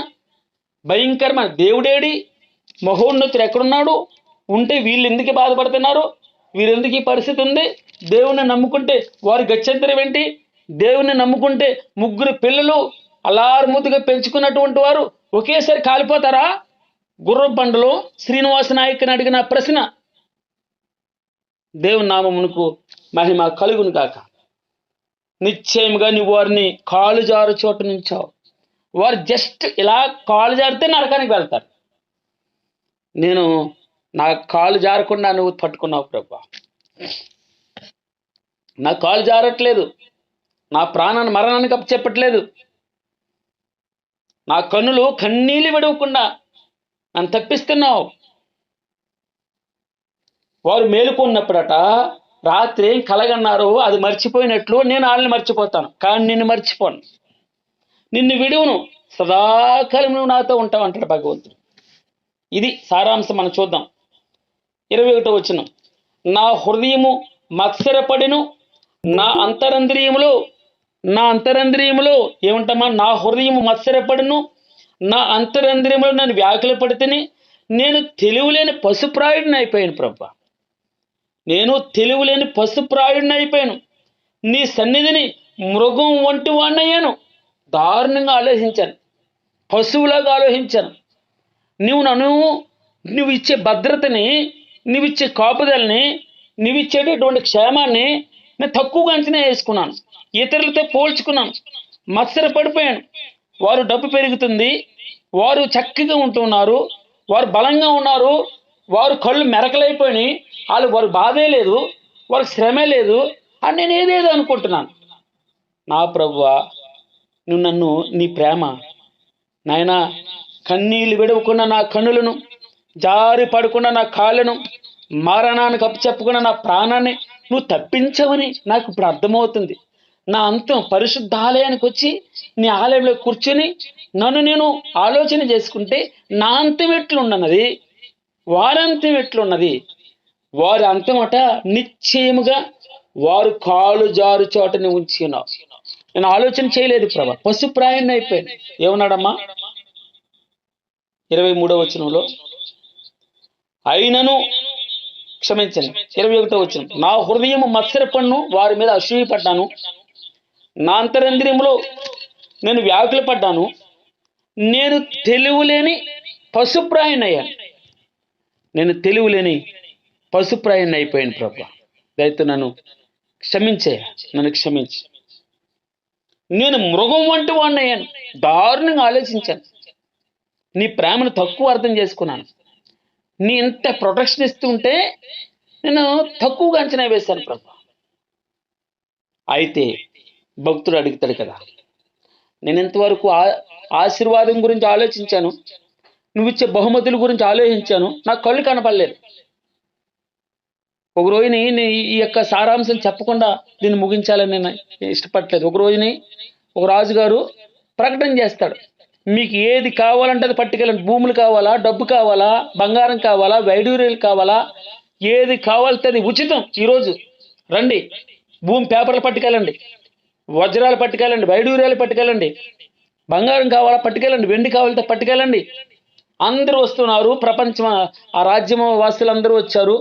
భయంకరమైన దేవుడేడి, మహోన్నతుడు ఎక్కడున్నాడు, ఉంటే వీళ్ళు ఎందుకు బాధపడుతున్నారు, వీరెందుకు ఈ పరిస్థితి ఉంది, దేవుణ్ణి నమ్ముకుంటే వారి గత్యంతరం ఏంటి, దేవుణ్ణి నమ్ముకుంటే 3 పిల్లలు అలారుమూతుగా పెంచుకున్నటువంటి వారు ఒకేసారి కాలిపోతారా? గుర్రం బండలో శ్రీనివాస నాయకుని అడిగిన ప్రశ్న. దేవుని నామమునకు మహిమ కలుగును గాక. నిశ్చయముగా నువ్వు వారిని కాలు జారు చోటు నుంచావు. వారు జస్ట్ ఇలా కాలు జారితే నరకానికి వెళ్తారు. నా కాలు జారకుండా నువ్వు పట్టుకున్నావు ప్రభువా. నా కాలు జారట్లేదు, నా ప్రాణాన్ని మరణానికి అప్పచెప్పట్లేదు, నా కన్నులు కన్నీళ్ళు విడవకుండా నన్ను తప్పిస్తున్నావు. వారు మేలుకున్నప్పుడట రాత్రి ఏం కలగన్నారు అది మర్చిపోయినట్లు నేను వాళ్ళని మర్చిపోతాను, కానీ నిన్ను మర్చిపోను, నిన్ను విడువను, సదాకాలం నువ్వు నాతో ఉంటావు అంటాడు భగవంతుడు. ఇది సారాంశం. మనం చూద్దాం 21వ వచనం. నా హృదయము మత్సరపడిను, నా అంతరంద్రియములో ఏమంటామా, నా హృదయము మత్సరపడిను, నా అంతరంద్రియములో నన్ను వ్యాకుల పడితేనే నేను తెలివిలేని పశుప్రాయుడిని అయిపోయాను ప్రభా, నేను తెలివిలేని పశుప్రాయుడిని అయిపోయాను, నీ సన్నిధిని మృగం వంటి వాడినయ్యాను. దారుణంగా ఆలోచించాను, పశువులాగా ఆలోచించాను. నువ్వు ఇచ్చే భద్రతని, నువ్వు ఇచ్చే కాపుదలని, నువ్వు ఇచ్చేటటువంటి క్షేమాన్ని నేను తక్కువగా అంచనా వేసుకున్నాను, ఇతరులతో పోల్చుకున్నాను, మత్సరపడిపోయాను. వారు డబ్బు పెరుగుతుంది, వారు చక్కగా ఉంటున్నారు, వారు బలంగా ఉన్నారు, వారు కళ్ళు మెరకలైపోయి వారు బాధే లేదు, వారికి శ్రమే లేదు అని నేను ఏదేదో అనుకుంటున్నాను. నా ప్రభువా, నువ్వు నన్ను నీ ప్రేమ నాయనా, కన్నీళ్ళు విడవకుండా నా కన్నులను, జారి పడకుండా నా కాళ్ళను, మరణానికి అప్పచెప్పకుండా నా ప్రాణాన్ని నువ్వు తప్పించవని నాకు ఇప్పుడు అర్థమవుతుంది. నా అంతం పరిశుద్ధ ఆలయానికి వచ్చి నీ ఆలయంలో కూర్చొని నన్ను నేను ఆలోచన చేసుకుంటే నా అంతం ఎట్లున్నది, వారంతం ఎట్లున్నది. వారి అంతమట నిశ్చయముగా వారు కాలు జారు చోటని ఉంచి ఉన్నావు. నేను ఆలోచన చేయలేదు ప్రభా, పశుప్రాయాన్ని అయిపోయాను. ఏమన్నాడమ్మా 23వ వచనంలో, అయినను క్షమించండి 21వ వచనం. నా హృదయము మత్సరపడ్ను, వారి మీద అసూయపడ్డాను, నా అంతరంద్రియములో నేను వ్యాకుల పడ్డాను, నేను తెలివిలేని పశుప్రాయాన్ని అయ్యాను. నేను తెలివిలేని పశుప్రాయాన్ని అయిపోయాను ప్రభా, దయతో నన్ను క్షమించి. నేను మృగం వంటి వాడిని అయ్యాను. దారుణంగా ఆలోచించాను, నీ ప్రేమను తక్కువ అర్థం చేసుకున్నాను. నీ ఇంత ప్రొటెక్షన్ ఇస్తుంటే నేను తక్కువగా అంచనా వేశాను ప్రభా. అయితే భక్తుడు అడుగుతాడు కదా, నేను ఎంతవరకు ఆశీర్వాదం గురించి ఆలోచించాను, నువ్వు ఇచ్చే బహుమతుల గురించి ఆలోచించాను, నాకు కళ్ళు కనపడలేదు. ఒక రోజుని ఈ యొక్క సారాంశం చెప్పకుండా దీన్ని ముగించాలని నేను ఇష్టపడలేదు. ఒక రోజుని ఒక రాజుగారు ప్రకటన చేస్తాడు, మీకు ఏది కావాలంటే అది పట్టుకెళ్ళండి. భూములు కావాలా, డబ్బు కావాలా, బంగారం కావాలా, వైడూర్యాలు కావాలా, ఏది కావాలంటే అది ఉచితం. ఈరోజు రండి, భూమి పేపర్లు పట్టుకెళ్ళండి, వజ్రాలు పట్టుకెళ్ళండి, వైడూర్యాలు పట్టుకెళ్ళండి, బంగారం కావాలా పట్టుకెళ్ళండి, వెండి కావాలంటే పట్టుకెళ్ళండి. అందరూ వస్తున్నారు, ప్రపంచం ఆ రాజ్యం వాసులందరూ వచ్చారు.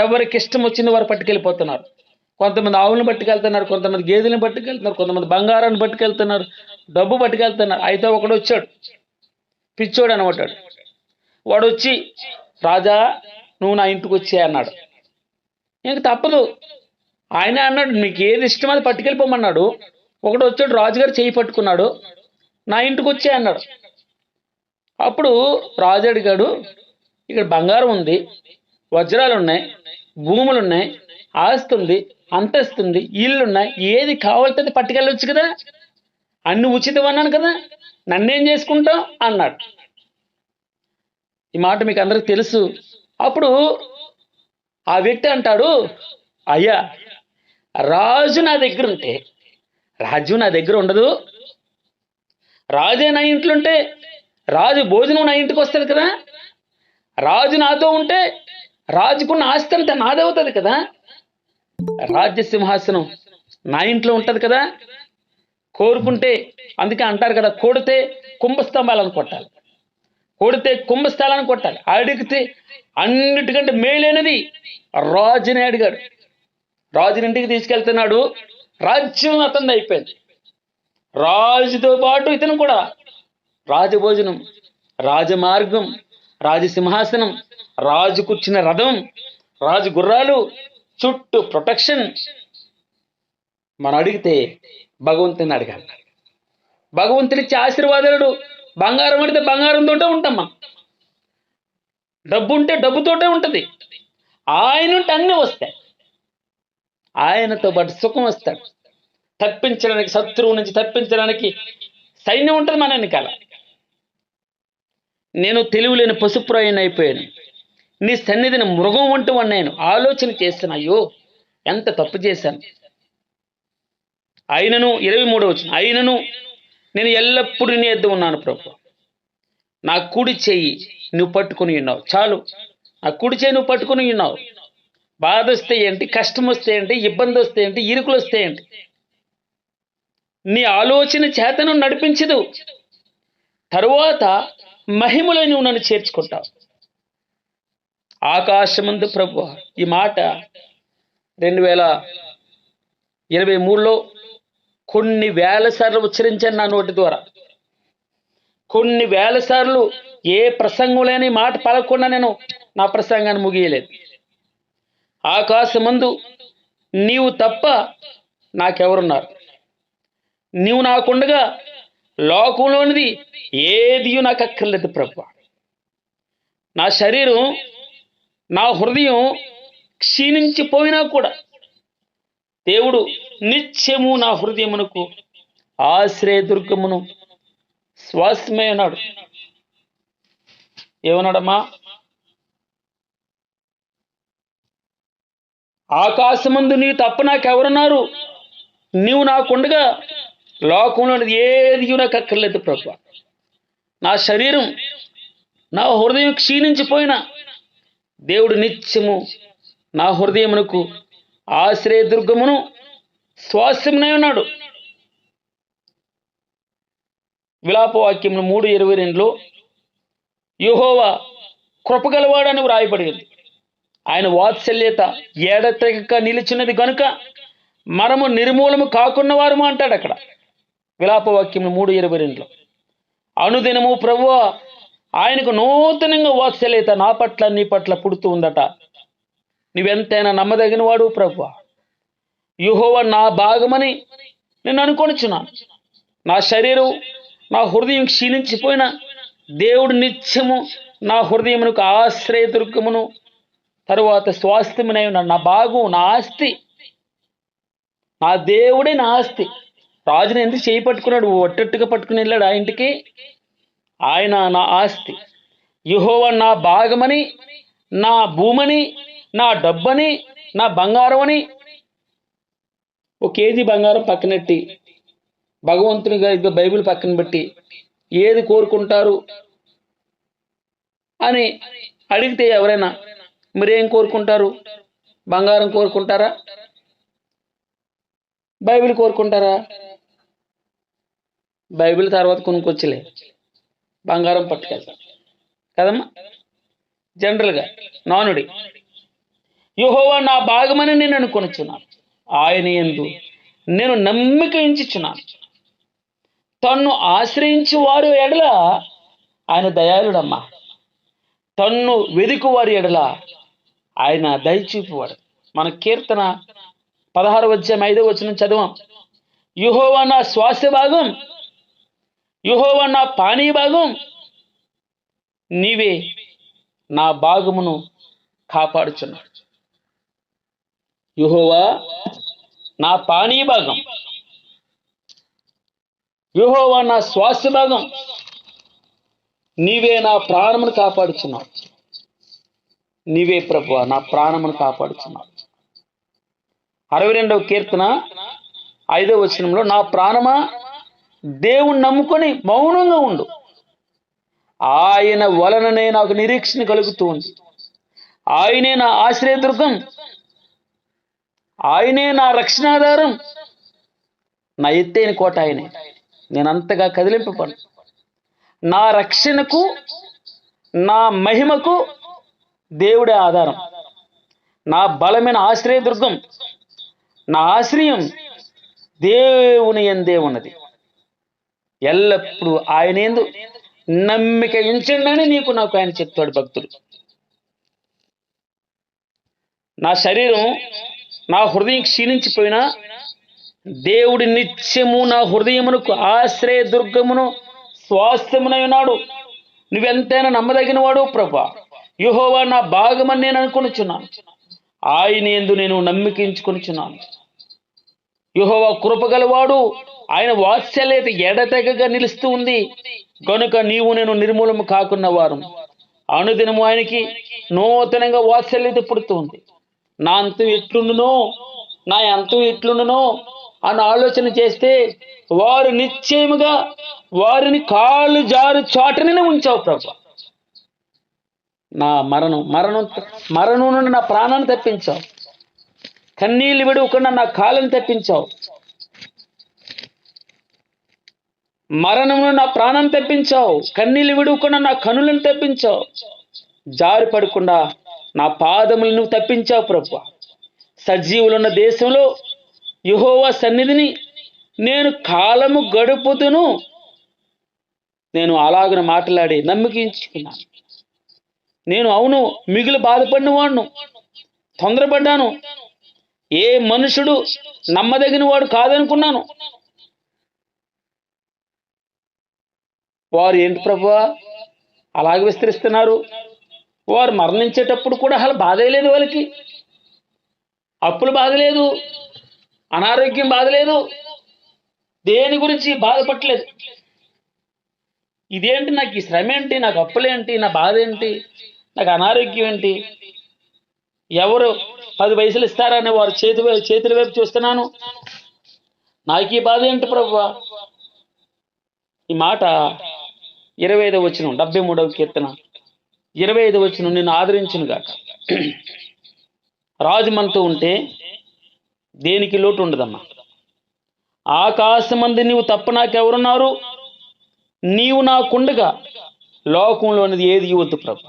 ఎవరికి ఇష్టం వచ్చింది వారు పట్టుకెళ్ళిపోతున్నారు. కొంతమంది ఆవులను పట్టుకెళ్తున్నారు, కొంతమంది గేదెలను పట్టుకెళ్తున్నారు, కొంతమంది బంగారాన్ని పట్టుకెళ్తున్నారు, డబ్బు పట్టుకెళ్తున్నారు. అయితే ఒకడు వచ్చాడు, పిచ్చోడు అనమాటాడు. వాడు వచ్చి, రాజా నువ్వు నా ఇంటికి వచ్చే అన్నాడు. ఇంక తప్పదు, ఆయన అన్నాడు మీకు ఏది ఇష్టం అది పట్టుకెళ్ళిపోమన్నాడు. ఒకడు వచ్చాడు, రాజుగారు చేయి పట్టుకున్నాడు, నా ఇంటికి వచ్చే అన్నాడు. అప్పుడు రాజు అడిగాడు, ఇక్కడ బంగారం ఉంది, వజ్రాలు ఉన్నాయి, భూములు ఉన్నాయి, ఆస్తి ఉంది, అంతస్తుంది, ఇల్లున్నాయి, ఏది కావాలంటే అది పట్టుకెళ్ళవచ్చు కదా, అన్ని ఉచితం అన్నాను కదా, నన్నేం చేసుకుంటాం అన్నాడు. ఈ మాట మీకు అందరికి తెలుసు. అప్పుడు ఆ వ్యక్తి అంటాడు, అయ్యా రాజు నా దగ్గర ఉంటే, రాజు నా దగ్గర ఉండదు, రాజే నా ఇంట్లో ఉంటే రాజు భోజనం నా ఇంటికి వస్తుంది కదా, రాజు నాతో ఉంటే రాజుకున్న ఆస్తి అంతా నాదవుతుంది కదా, రాజ్య సింహాసనం నా ఇంట్లో ఉంటుంది కదా. కోరుకుంటే, అందుకే అంటారు కదా, కొడితే కుంభస్తంభాలను కొట్టాలి, కొడితే కుంభస్థలాన్ని కొట్టాలి. అడిగితే అన్నిటికంటే మేలైనది రాజుని అడిగాడు. రాజుని ఇంటికి తీసుకెళ్తున్నాడు, రాజ్యం అతనిది అయిపోయింది. రాజుతో పాటు ఇతను కూడా రాజభోజనం, రాజమార్గం, రాజసింహాసనం, రాజు కూర్చున్న రథం, రాజు గుర్రాలు, చుట్టూ ప్రొటెక్షన్. మనం అడిగితే భగవంతుని అడగాలి. భగవంతునిచ్చే ఆశీర్వాదాలు, బంగారం అడిగితే బంగారంతోటే ఉంటాం మనం, డబ్బు ఉంటే డబ్బుతోటే ఉంటుంది. ఆయన ఉంటే అన్నీ వస్తాయి, ఆయనతో పాటు సుఖం వస్తాడు. తప్పించడానికి, శత్రువు నుంచి తప్పించడానికి సైన్యం ఉంటుంది మన వెనకాల. నేను తెలివిలేని పశుప్రాయాన్ని అయిపోయాను, నీ సన్నిధిని మృగం వంటి వాడిని నేను ఆలోచన చేస్తాను. అయ్యో ఎంత తప్పు చేశాను. అయినను 23వ వచనం, అయినను నేను ఎల్లప్పుడూ నీ యొద్ద ఉన్నాను ప్రభు. నా కుడి చెయ్యి నువ్వు పట్టుకుని ఉన్నావు. చాలు, నా కుడి చెయ్యి నువ్వు పట్టుకుని ఉన్నావు. బాధ వస్తే ఏంటి, కష్టం వస్తే ఏంటి, ఇబ్బంది వస్తే ఏంటి, ఇరుకులు వస్తే ఏంటి, నీ ఆలోచన చేతను నడిపించదు. తరువాత మహిమలో నువ్వు నన్ను చేర్చుకుంటావు. ఆకాశమందు ప్రభు, ఈ మాట 2023లో కొన్ని వేల సార్లు ఉచ్చరించాను నా నోటి ద్వారా. కొన్ని వేల సార్లు ఏ ప్రసంగం లేని మాట పలకుండా నేను నా ప్రసంగాన్ని ముగియలేదు. ఆకాశమందు నీవు తప్ప నాకెవరున్నారు? నీవు నాకుండగా లోకంలోనిది ఏది నాకు అక్కర్లేదు ప్రభు. నా శరీరం, నా హృదయం క్షీణించిపోయినా కూడా దేవుడు నిత్యము నా హృదయమునకు ఆశ్రయదుర్గమును శ్వాసమే అన్నాడు. ఏమన్నాడమ్మా? ఆకాశమందు నీ తప్ప నాకెవరున్నారు? నీవు నాకుండగా లోకంలో ఏది నాకు అక్కర్లేదు ప్రభు. నా శరీరం, నా హృదయం క్షీణించిపోయినా దేవుడు నిత్యము నా హృదయమునకు ఆశ్రయదుర్గమును శ్వాసమునై ఉన్నాడు. విలాపవాక్యములు 3:22లో యెహోవా కృపగలవాడని వ్రాయబడింది. ఆయన వాత్సల్యత ఎడతెగక నిలిచినది గనుక మనము నిర్మూలము కాకున్న వారము అంటాడు అక్కడ విలాపవాక్యములు 3:22లో. అనుదినము ప్రభువా ఆయనకు నూతనంగా వాత్సల్యత నా పట్ల నీ పట్ల పుడుతూ ఉందట. నువ్వెంతైనా నమ్మదగిన వాడు ప్రభువా. యెహోవా నా భాగమని నేను అనుకొనుచున్నాను. నా శరీరం, నా హృదయం క్షీణించిపోయిన దేవుడు నిత్యము నా హృదయమునకు ఆశ్రయదుర్గమును తరువాత స్వాస్థ్యమునై ఉన్నాడు. నా భాగం, నా ఆస్తి, నా దేవుడే నా ఆస్తి. రాజుని ఎందుకు చేయి పట్టుకున్నాడు? ఒట్టట్టుగా పట్టుకుని వెళ్ళాడు ఆ ఇంటికి. ఆయన నా ఆస్తి. యెహోవా నా భాగమని, నా భూమని, నా డబ్బని, నా బంగారం అని. 1 కేజీ బంగారం పక్కనెట్టి భగవంతునిగా ఇదిగో బైబిల్ పక్కన పెట్టి ఏది కోరుకుంటారు అని అడిగితే ఎవరైనా మరేం కోరుకుంటారు? బంగారం కోరుకుంటారా? బైబిల్ కోరుకుంటారా? బైబిల్ తర్వాత కొనుక్కొచ్చిలే, బంగారం పట్టుకెళ్తాం కదమ్మా. జనరల్గా నానుడి. యెహోవా నా భాగమని నేను అనుకొనుచున్నాను. ఆయన యందు నేను నమ్మిక ఉంచుచున్నాను. తన్ను ఆశ్రయించు వారు ఎడల ఆయన దయాళుడమ్మా. తన్ను వెదుకు వారి ఎడల ఆయన దయచూపువాడు. మన కీర్తన 16వ అధ్యాయం 5వ వచనం చదవం. యెహోవా నా శ్వాస భాగం, యెహోవా నా పానీయ భాగం, నీవే నా భాగమును కాపాడుచున్నాడు. యెహోవా నా పానీయ భాగం, యెహోవా నా శ్వాస భాగం, నీవే నా ప్రాణమును కాపాడుచున్నావు. నీవే ప్రభువా నా ప్రాణమును కాపాడుచున్నావు. 62వ కీర్తన 5వ వచనంలో, నా ప్రాణమా దేవుణ్ణి నమ్ముకొని మౌనంగా ఉండు. ఆయన వలననే నాకు నిరీక్షణ కలుగుతూ ఉంది. ఆయనే నా ఆశ్రయదుర్గం, ఆయనే నా రక్షణాధారం, నా ఎత్తైన కోట ఆయనే. నేనంతగా కదిలింపబడు. నా రక్షణకు, నా మహిమకు దేవుడే ఆధారం. నా బలమైన ఆశ్రయదుర్గం, నా ఆశ్రయం దేవుని యందే ఉన్నది. ఎల్లప్పుడూ ఆయన యందు నమ్మిక ఉంచండి నీకు నాకు ఆయన చెప్తాడు భక్తుడు. నా శరీరం, నా హృదయం క్షీణించిపోయినా దేవుడి నిత్యము నా హృదయమునకు ఆశ్రయదుర్గమును స్వాస్థ్యమునై ఉన్నాడు. నువ్వెంతైనా నమ్మదగిన వాడు ప్రభా. యెహోవా నా భాగమని నేను అనుకొనుచున్నాను. ఆయన యందు నేను నమ్మికించుకొనుచున్నాను. యెహోవా కృపగలవాడు, ఆయన వాత్సల్యత ఎడతెగక నిలుస్తూ ఉంది. కనుక నీవు నేను నిర్మూలము కాకున్న వారు అనుదినము ఆయనకి నూతనంగా వాత్సల్యత పుడుతూ ఉంది. నా అంతం ఎట్లుండునో, నా అంతం ఎట్లుండునో అని ఆలోచన చేస్తే వారు నిశ్చయముగా వారిని కాళ్ళు జారు చాటునే ఉంచావు ప్రభు. నా మరణం నుండి నా ప్రాణాన్ని తప్పించావు. కన్నీళ్ళు విడవకుండా నా కాళ్ళని తప్పించావు. మరణం నుండి నా ప్రాణాన్ని తప్పించావు. కన్నీళ్ళు విడవకుండా నా కనులను తప్పించావు. జారి పడకుండా నా పాదములు నువ్వు తప్పించావు ప్రభు. సజీవులున్న దేశంలో యెహోవా సన్నిధిని నేను కాలము గడుపుతును. నేను అలాగను మాట్లాడి నమ్మకించుకున్నాను. నేను అవును మిగులు బాధపడిన వాడును, తొందరపడ్డాను. ఏ మనుషుడు నమ్మదగిన వాడు కాదనుకున్నాను. వారు ఏంటి ప్రభువా అలాగే విస్తరిస్తున్నారు? వారు మరణించేటప్పుడు కూడా అసలు బాధే లేదు. వాళ్ళకి అప్పులు బాధ లేదు, అనారోగ్యం బాధ లేదు, దేని గురించి బాధపడలేదు. ఇదేంటి, నాకు ఈ శ్రమ ఏంటి, నాకు అప్పులేంటి, నా బాధ ఏంటి, నాకు అనారోగ్యం ఏంటి, ఎవరు 10 పైసలు ఇస్తారని వారు చేతుల వైపు చూస్తున్నాను, నాకు ఈ బాధ ఏంటి ప్రభువా? ఈ మాట 25వ వచనం 73వ కీర్తన 25వ వచనం, నిన్ను ఆదరించును గాక. రాజు మనతో ఉంటే దేనికి లోటు ఉండదమ్మా. ఆకాశమందు నీవు తప్ప నాకెవరున్నారు? నీవు నాకుండగా లోకంలోనిది ఏది ఇవ్వద్దు ప్రభు.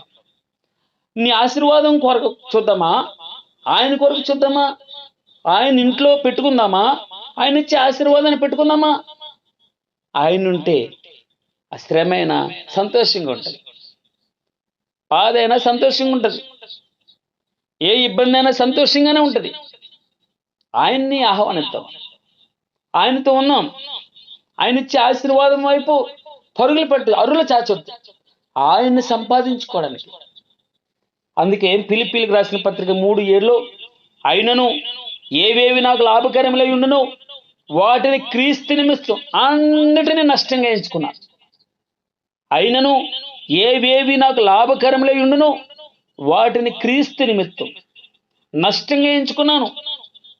నీ ఆశీర్వాదం కొరకు చూద్దామా, ఆయన కొరకు చూద్దామా, ఆయన ఇంట్లో పెట్టుకుందామా, ఆయన ఇచ్చే ఆశీర్వాదాన్ని పెట్టుకుందామా? ఆయన ఉంటే ఆ శ్రమైనా సంతోషంగా ఉంటుంది, బాధ అయినా సంతోషంగా ఉంటుంది, ఏ ఇబ్బంది అయినా సంతోషంగానే ఉంటుంది. ఆయన్ని ఆహ్వానిద్దాం, ఆయనతో ఉన్నాం. ఆయన ఇచ్చే ఆశీర్వాదం వైపు పరుగులు పెట్టు, అరులు చాచొద్దు, ఆయన్ని సంపాదించుకోవడానికి. అందుకే ఫిలిప్పీలకు రాసిన పత్రిక 3:7 అయినను ఏవేవి నాకు లాభకరములై ఉండునో వాటిని క్రీస్తు నిమిత్తం అన్నిటినీ నష్టంగా ఎంచుకున్నాను. అయినను ఏవేవి నాకు లాభకరములై ఉండునో వాటిని క్రీస్తు నిమిత్తం నష్టంగా ఎంచుకున్నాను.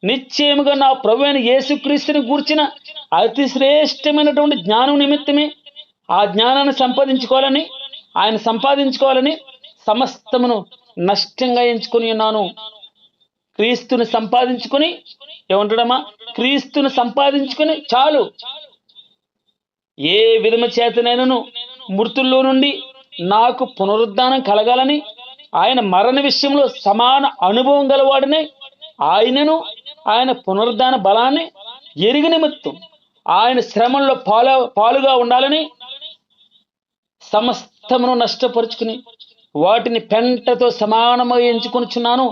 నిశ్చయముగా నా ప్రభువైన యేసుక్రీస్తుని గూర్చిన అతి శ్రేష్టమైనటువంటి జ్ఞానం నిమిత్తమే, ఆ జ్ఞానాన్ని సంపాదించుకోవాలని, ఆయన సంపాదించుకోవాలని సమస్తమును నష్టంగా ఎంచుకుని ఉన్నాను. క్రీస్తుని సంపాదించుకుని ఏమంటాడమ్మా? క్రీస్తుని సంపాదించుకుని చాలు. ఏ విధము చేతనైనను మృతుల్లో నుండి నాకు పునరుద్ధానం కలగాలని, ఆయన మరణ విషయంలో సమాన అనుభవం గలవాడనే ఆయనను ఆయన పునరుద్ధాన బలాన్ని ఎరిగి నిమిత్తం ఆయన శ్రమంలో పాలుగా ఉండాలని సమస్తమును నష్టపరుచుకుని వాటిని పెంటతో సమానముగా ఎంచుకొనిచున్నాను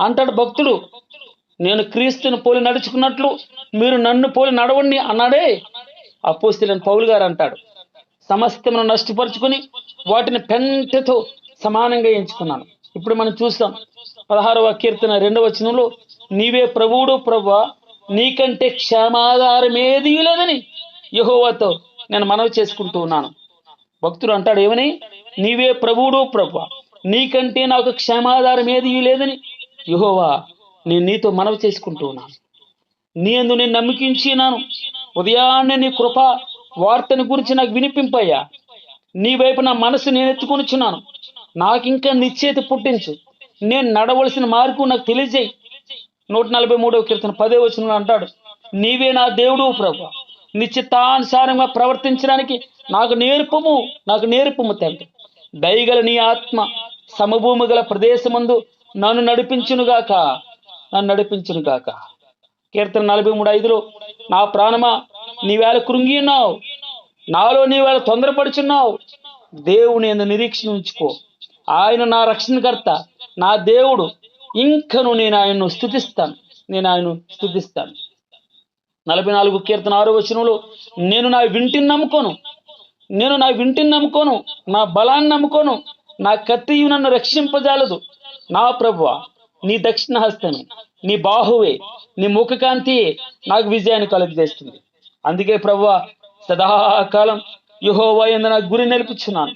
అంటాడు భక్తుడు. నేను క్రీస్తుని పోలి నడుచుకున్నట్లు మీరు నన్ను పోలి నడవండి అన్నాడే అపోస్తలుడైన పౌలు గారు అంటాడు. సమస్తమును నష్టపరుచుకుని వాటిని పెంటతో సమానంగా ఎంచుకున్నాను. ఇప్పుడు మనం చూస్తాం 16వ కీర్తన 2వ వచనంలో, నీవే ప్రభువుడు ప్రభువా, నీకంటే క్షేమాధారం ఏదీ లేదని యెహోవాతో నేను మనవి చేసుకుంటూ ఉన్నాను. భక్తుడు అంటాడు ఏమని? నీవే ప్రభువుడు ప్రభువా, నీకంటే నాకు క్షేమాధారం ఏదీ లేదని యెహోవా నేను నీతో మనవి చేసుకుంటూ ఉన్నాను. నీ యందు నేను నమ్మకించినాను. ఉదయాన్నే నీ కృప వార్తను గురించి నాకు వినిపింపయ్యా. నీ వైపు నా మనసు నేను ఎత్తుకొనిచున్నాను. నాకు ఇంకా నిశ్చయిత పుట్టించు. నేను నడవలసిన మార్గం నాకు తెలియజేయి. 143వ కీర్తన 10వ వచనంలో అంటాడు, నీవే నా దేవుడు ప్రభువా, నీ చిత్తానుసారంగా ప్రవర్తించడానికి నాకు నేర్పము తండ్రి. దయగల నీ ఆత్మ సమభూమి గల ప్రదేశమందు నన్ను నడిపించునుగాక. కీర్తన 43:5 నా ప్రాణమా నీవేళ కృంగి ఉన్నావు, నాలో నీవేళ తొందరపడుచున్నావు. దేవుని యందు నిరీక్షణ ఉంచుకో. ఆయన నా రక్షణకర్త, నా దేవుడు. ఇంకను నేను ఆయన్ను స్తుతిస్తాను. 44 కీర్తన 6వ వచనంలో, నేను నా వింటిని నమ్ముకోను, నా బలాన్ని నమ్ముకోను, నా కత్తియు నన్ను రక్షింపజాలదు. నా ప్రభువా, నీ దక్షిణ హస్తమే, నీ బాహువే, నీ ముఖకాంతియే నాకు విజయాన్ని కలుగజేస్తుంది. అందుకే ప్రభువా, సదాకాలం యెహోవా యందు నా గురి నిలుపుచున్నాను.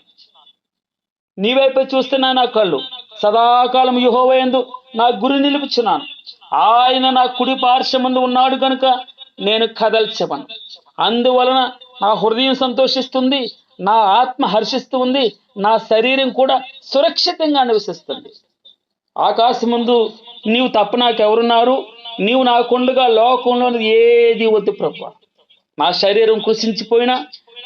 నీ వైపే చూస్తున్నా నా కళ్ళు. సదాకాలం యెహోవా యందు నా గురి నిలుపుచున్నాను. ఆయన నా కుడి పార్శ్వమందు ఉన్నాడు కనుక నేను కదల్చబను. అందువలన నా హృదయం సంతోషిస్తుంది, నా ఆత్మ హర్షిస్తూ ఉంది, నా శరీరం కూడా సురక్షితంగా నివసిస్తుంది. ఆకాశం ముందు నీవు తప్ప నాకెవరున్నారు? నీవు నాకుండగా లోకంలోని ఏది వద్దు ప్రభువా. నా శరీరం కృషించిపోయినా,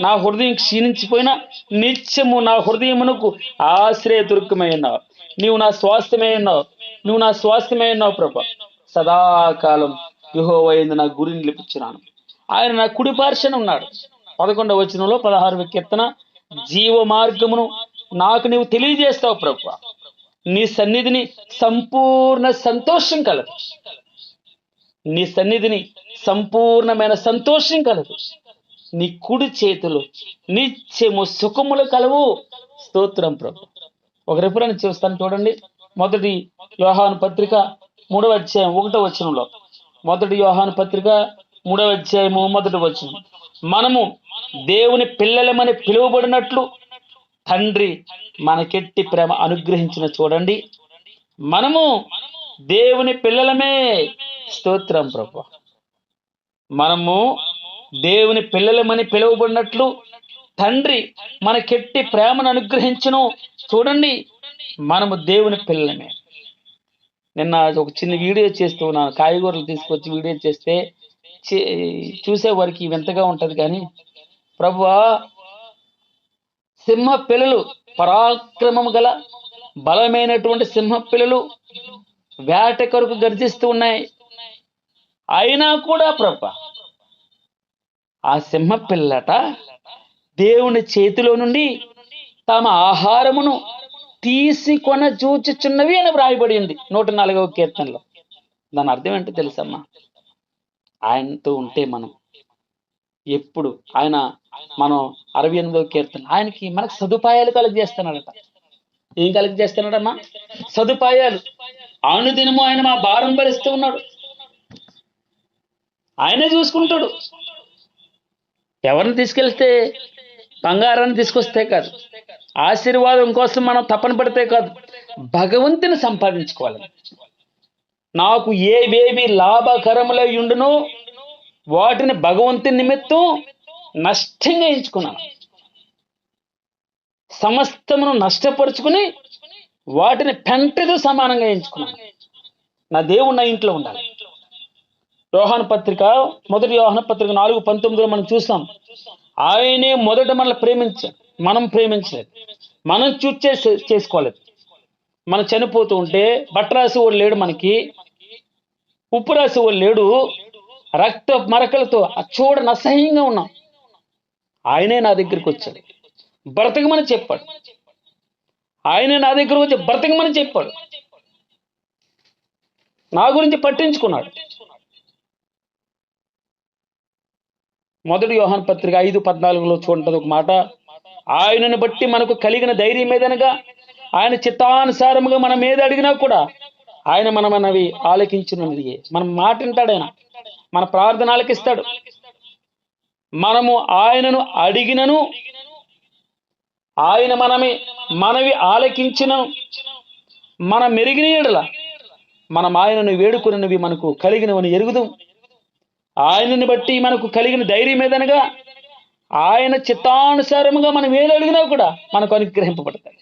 నా హృదయం క్షీణించిపోయినా, నిత్యము నా హృదయమునకు ఆశ్రయదుర్గమై ఉన్నావు. నీవు నా స్వాస్థ్యమై ఉన్నావు, నువ్వు నా స్వాస్థ్యమై ఉన్నావు ప్రభా. సదాకాలం యెహోవా యందు నా గురి నిలిపించున్నాను. ఆయన నా కుడి పార్శ్వన ఉన్నాడు. 11వ వచనంలో 16వ కీర్తన, జీవ మార్గమును నాకు నీవు తెలియజేస్తావు ప్రభువా. నీ సన్నిధిని సంపూర్ణ సంతోషం కలదు. నీ సన్నిధిని సంపూర్ణమైన సంతోషం కలదు. నీ కుడి చేతులు నిత్యము సుఖములు కలవు. స్తోత్రం ప్రభు. ఒక రిఫరెన్స్ చూస్తాను చూడండి. 1 యోహాను పత్రిక 3వ అధ్యాయం 1వ వచనంలో, 1 యోహాను పత్రిక 3వ అధ్యాయము 1వ వచనం, మనము దేవుని పిల్లలమని పిలువబడినట్లు తండ్రి మనకెట్టి ప్రేమ అనుగ్రహించిన. చూడండి, మనము దేవుని పిల్లలమే. స్తోత్రం ప్రభు. మనము దేవుని పిల్లలమని పిలువబడినట్లు తండ్రి మనకెట్టి ప్రేమను అనుగ్రహించును. చూడండి, మనము దేవుని పిల్లలమే. నిన్న ఒక చిన్న వీడియో చేస్తూ ఉన్నాను. కాయగూరలు తీసుకొచ్చి వీడియో చేస్తే చూసే వారికి వింతగా ఉంటది. కానీ ప్రభువా, సింహ పిల్లలు, పరాక్రమము గల బలమైనటువంటి సింహ పిల్లలు వేట కొరకు గర్జిస్తూ ఉన్నాయి. అయినా కూడా ప్రభా, ఆ సింహ పిల్లట దేవుని చేతిలో నుండి తమ ఆహారమును తీసుకొన చూచుచున్నవి అని వ్రాయబడింది 104వ కీర్తనలో. దాని అర్థం ఏంటో తెలుసమ్మా? ఆయనతో ఉంటే మనం ఎప్పుడు మనం 68వ కీర్తన, ఆయనకి మనకు సదుపాయాలు కలుగజేస్తున్నాడట. ఏం కలుగజేస్తున్నాడమ్మా? సదుపాయాలు. అనుదినము ఆయన మా భారం భరిస్తూ ఉన్నాడు. ఆయనే చూసుకుంటాడు. ఎవరిని తీసుకెళ్తే? బంగారాన్ని తీసుకొస్తే కాదు, ఆశీర్వాదం కోసం మనం తపన పడితే కాదు, భగవంతుని సంపాదించుకోవాలి. నాకు ఏవేవి లాభకరములై ఉండునో వాటిని భగవంతుని నిమిత్తం నష్టంగా ఎంచుకున్నాను. సమస్తమును నష్టపరుచుకుని వాటిని పెంటతో సమానంగా ఎంచుకున్నాను. నా దేవుడు నా ఇంట్లో ఉండాలి. యోహాను పత్రిక 1 యోహాను పత్రిక 4:19 మనం చూస్తాం. ఆయనే మొదట మనల్ని ప్రేమించాడు, మనం ప్రేమించలేదు, మనం చేసుకోలేదు. మనం చనిపోతూ ఉంటే బట్ట రాసి వాడు లేడు, మనకి ఉప్పు రాసి వాడు లేడు, రక్త మరకలతో చూడని అసహ్యంగా ఉన్నాం. ఆయనే నా దగ్గరికి వచ్చాడు, బ్రతకమని చెప్పాడు. ఆయనే నా దగ్గరకు వచ్చి బ్రతకమని చెప్పాడు. నా గురించి పట్టించుకున్నాడు. 1 యోహాను పత్రిక 5:14 చూడండి ఒక మాట, ఆయనను బట్టి మనకు కలిగిన ధైర్యం ఏదనగా ఆయన చిత్తానుసారముగా మనం ఏది అడిగినా కూడా ఆయన మనమన్నవి ఆలకించున్నది. మనం మాట వింటాడు, ఆయన మన ప్రార్థన ఆలకిస్తాడు. మనము ఆయనను అడిగినను ఆయన మనవి ఆలకించిన మన మెరిగిన ఎడల మనం ఆయనను వేడుకున్నవి మనకు కలిగినవని ఎరుగుదు. ఆయనని బట్టి మనకు కలిగిన ధైర్యం ఏదనగా ఆయన చిత్తానుసారముగా మనం ఏది అడిగినా కూడా మనకు అనుగ్రహింపబడతాయి.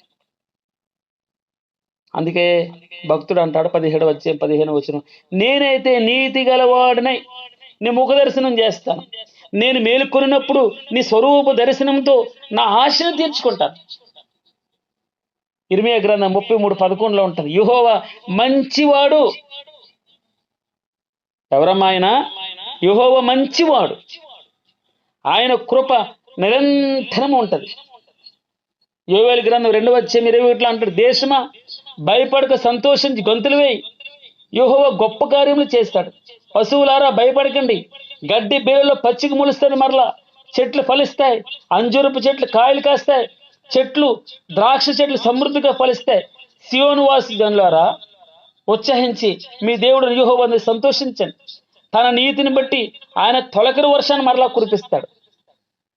అందుకే భక్తుడు అంటాడు 17వ అధ్యాయం 15వ వచనం, నేనైతే నీతి గలవాడినై నీ ముఖ దర్శనం చేస్తాను. నేను మేలుకొనినప్పుడు నీ స్వరూప దర్శనంతో నా ఆశను తీర్చుకుంటాను. ఇర్మియా గ్రంథం 33:11 ఉంటుంది. యెహోవా మంచివాడు. ఎవరమ్మా ఆయన? యెహోవా మంచివాడు. ఆయన కృప నిరంతరం ఉంటది. యోవేలు గ్రంథం 2వ అధ్యాయం 21 అంటాడు, దేశమా భయపడక సంతోషించి గొంతులు వేయి, యెహోవా గొప్ప కార్యములు చేస్తాడు. పశువులారా భయపడకండి, గడ్డి బేలలో పచ్చిక ములుస్తాయి, మరలా చెట్లు ఫలిస్తాయి, అంజూరపు చెట్లు కాయలు కాస్తాయి, ద్రాక్ష చెట్లు సమృద్ధిగా ఫలిస్తాయి. సియోను వాసి జనులారా ఉత్సహించి మీ దేవుడు యెహోవాను సంతోషించండి. తన నీతిని బట్టి ఆయన తొలకరి వర్షాన్ని మరలా కురిపిస్తాడు.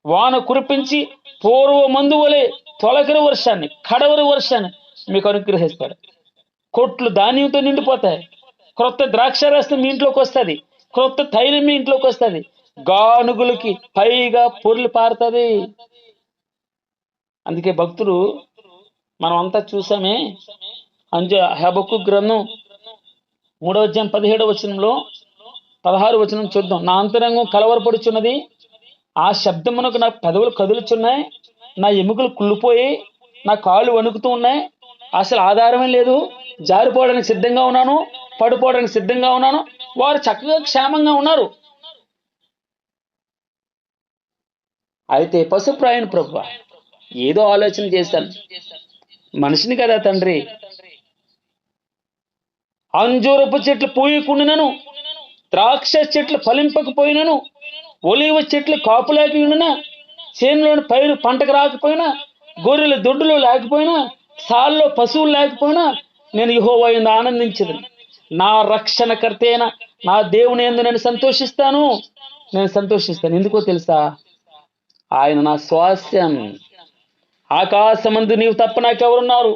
వాన కురిపించి పూర్వ మందు వలె తొలకరి వర్షాన్ని, కడవరి వర్షాన్ని మీకు అనుగ్రహిస్తాడు. కొట్లు ధాన్యంతో నిండిపోతాయి. క్రొత్త ద్రాక్షారసం మీ ఇంట్లోకి వస్తుంది, క్రొత్త తైలం మీ ఇంట్లోకి వస్తుంది, గానుగులకి పైగా పొర్లు పారుతుంది. అందుకే భక్తులు మనం అంతా చూసామే, హబక్కు గ్రంథం 3వ అధ్యాయం 17వ వచనంలో 16వ వచనం చూద్దాం. నా అంతరంగం కలవరపడుచున్నది, ఆ శబ్దమునకు నా పెదవులు కదులుచున్నాయి, నా ఎముకలు కుళ్ళిపోయి నా కాళ్ళు వణుకుతూ ఉన్నాయి, అసలు ఆధారమే లేదు, జారిపోవడానికి సిద్ధంగా ఉన్నాను, పడిపోవడానికి సిద్ధంగా ఉన్నాను. వారు చక్కగా క్షేమంగా ఉన్నారు. అయితే పశుప్రాయణ ప్రభువా, ఏదో ఆలోచన చేశాను, మనిషిని కదా తండ్రి, అంజూరపు చెట్లు పూయకుండాను, ద్రాక్ష చెట్లు ఫలింపకపోయినను, ఒలీవ చెట్లు కాపులేక ఉండినా, చేనులోని పైరు పంటకు రాకపోయినా, గొర్రెల దొడ్డులు లేకపోయినా, సాల్లో పశువులు లేకపోయినా, నేను యెహోవా యందు ఆనందించదును. నా రక్షణకర్త అయిన నా దేవుని యందు నేను సంతోషిస్తాను. ఎందుకో తెలుసా? ఆయన నా స్వాస్థ్యం. ఆకాశమందు నీవు తప్ప నాకెవరున్నారు?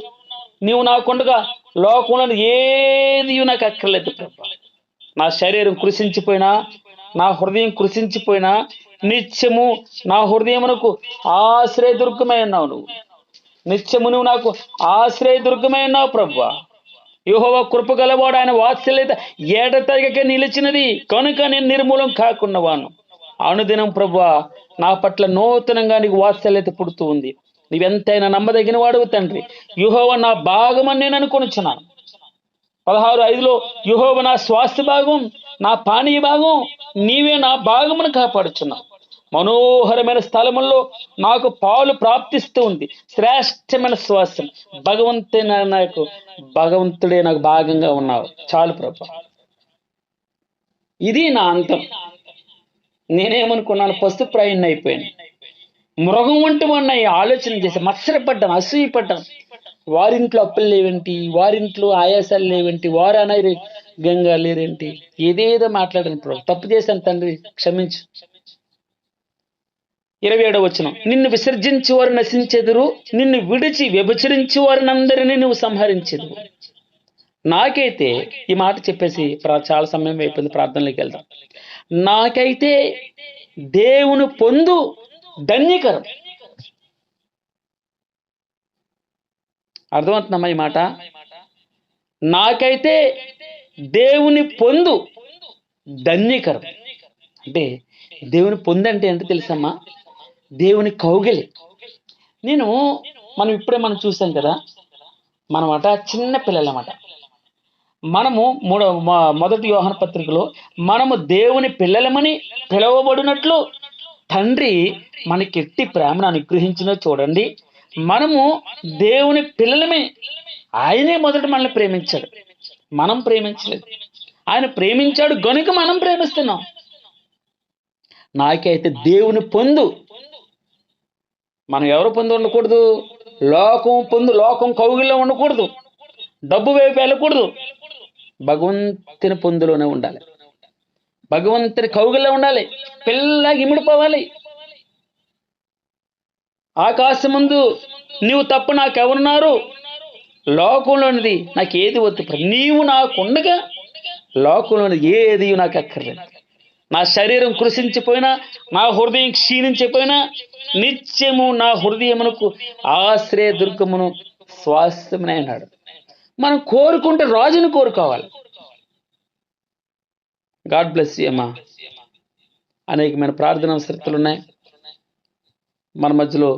నీవు నాకుండగా లోకంలో ఏది నాకు అక్కర్లేదు ప్రభా. నా శరీరం కృషించిపోయినా, నా హృదయం కృషించిపోయినా, నిత్యము నా హృదయమునకు ఆశ్రయదుర్గమై ఉన్నావు. నువ్వు నిత్యము నువ్వు నాకు ఆశ్రయదుర్గమై ఉన్నావు ప్రభా. యెహోవా కృప గలవాడు, ఆయన వాత్సల్యత ఏడతెగక నిలిచినది కనుక నేను నిర్మూలం కాకున్నవాను. అనుదినం ప్రభా నా పట్ల నూతనంగా నీకు వాత్సల్యత పుడుతూ ఉంది. నీవెంతైనా నమ్మదగిన వాడువు తండ్రి. యెహోవా నా భాగమని నేను అనుకొనుచున్నాను. 16:5లో యెహోవా నా స్వాస్థ్య భాగం, నా పానీయ భాగం, నీవే నా భాగమును కాపాడుచున్నావు. మనోహరమైన స్థలముల్లో నాకు పాలు ప్రాప్తిస్తూ ఉంది, శ్రేష్టమైన స్వాస్థ్యం. భగవంతుడే నాకు భాగంగా ఉన్నావు. చాలు ప్రభా. ఇది నా అంతం. నేనేమనుకున్నాను, పశుప్రాయుణ్ణి అయిపోయాను, మృగం వంటి వాడిని ఆలోచన చేసి మత్సరపడ్డాను, అసూయపడ్డాను. వారింట్లో అప్పులు లేవేంటి, వారింట్లో ఆయాసాలు లేవేంటి, వారు అనారోగ్యంగా లేరేంటి, ఏదేదో మాట్లాడాను ప్రభు. తప్పు చేశాను తండ్రి, క్షమించు. 27వ వచనం, నిన్ను విసర్జించి వారు నశించెదరు, నిన్ను విడిచి వ్యభిచరించి వారిని అందరినీ నువ్వు సంహరించెదవు. నాకైతే ఈ మాట చెప్పేసి చాలా సమయం అయిపోయింది, ప్రార్థనలోకి వెళ్దాం. నాకైతే దేవుని పొందు ధన్యకరం. అర్థమవుతుందమ్మా ఈ మాట? నాకైతే దేవుని పొందు ధన్యకరం. అంటే దేవుని పొందు అంటే ఏంటో తెలుసమ్మా? దేవుని కౌగిలి. మనం చూసాం కదా, మనమాట చిన్న పిల్లలమాట. మనము మొదటి యోహాను పత్రికలో మనము దేవుని పిల్లలమని పిలువబడినట్లు తండ్రి మనకి ఎట్టి ప్రేమను అనుగ్రహించినో చూడండి. మనము దేవుని పిల్లలమే. ఆయనే మొదట మనల్ని ప్రేమించాడు, మనం ప్రేమించలేదు. ఆయన ప్రేమించాడు గనుక మనం ప్రేమిస్తున్నాం. నాకైతే దేవుని పొందు. మనం ఎవరు పొందు ఉండకూడదు? లోకం కౌగిల్లో ఉండకూడదు, డబ్బు వైపు వెళ్ళకూడదు, భగవంతుని పొందులోనే ఉండాలి, భగవంతుని కౌగిల్లో ఉండాలి, పిల్లలాగా ఇమిడిపోవాలి. ఆకాశమందు నీవు తప్ప నాకెవరున్నారు? లోకంలోనిది నాకు ఏది వద్దు, నీవు నాకుండగా లోకంలోని ఏది నాకు అక్కర్లేదు. నా శరీరం కృషించిపోయినా, నా హృదయం క్షీణించిపోయినా, నిత్యము నా హృదయమునకు ఆశ్రయ దుర్గమును స్వాస్థ్యమని అన్నాడు. మనం కోరుకుంటే రాజును కోరుకోవాలి. గాడ్ బ్లెస్ యూ అమ్మా. అనేకమైన ప్రార్థన అవసరతలు ఉన్నాయి. మన మధ్యలో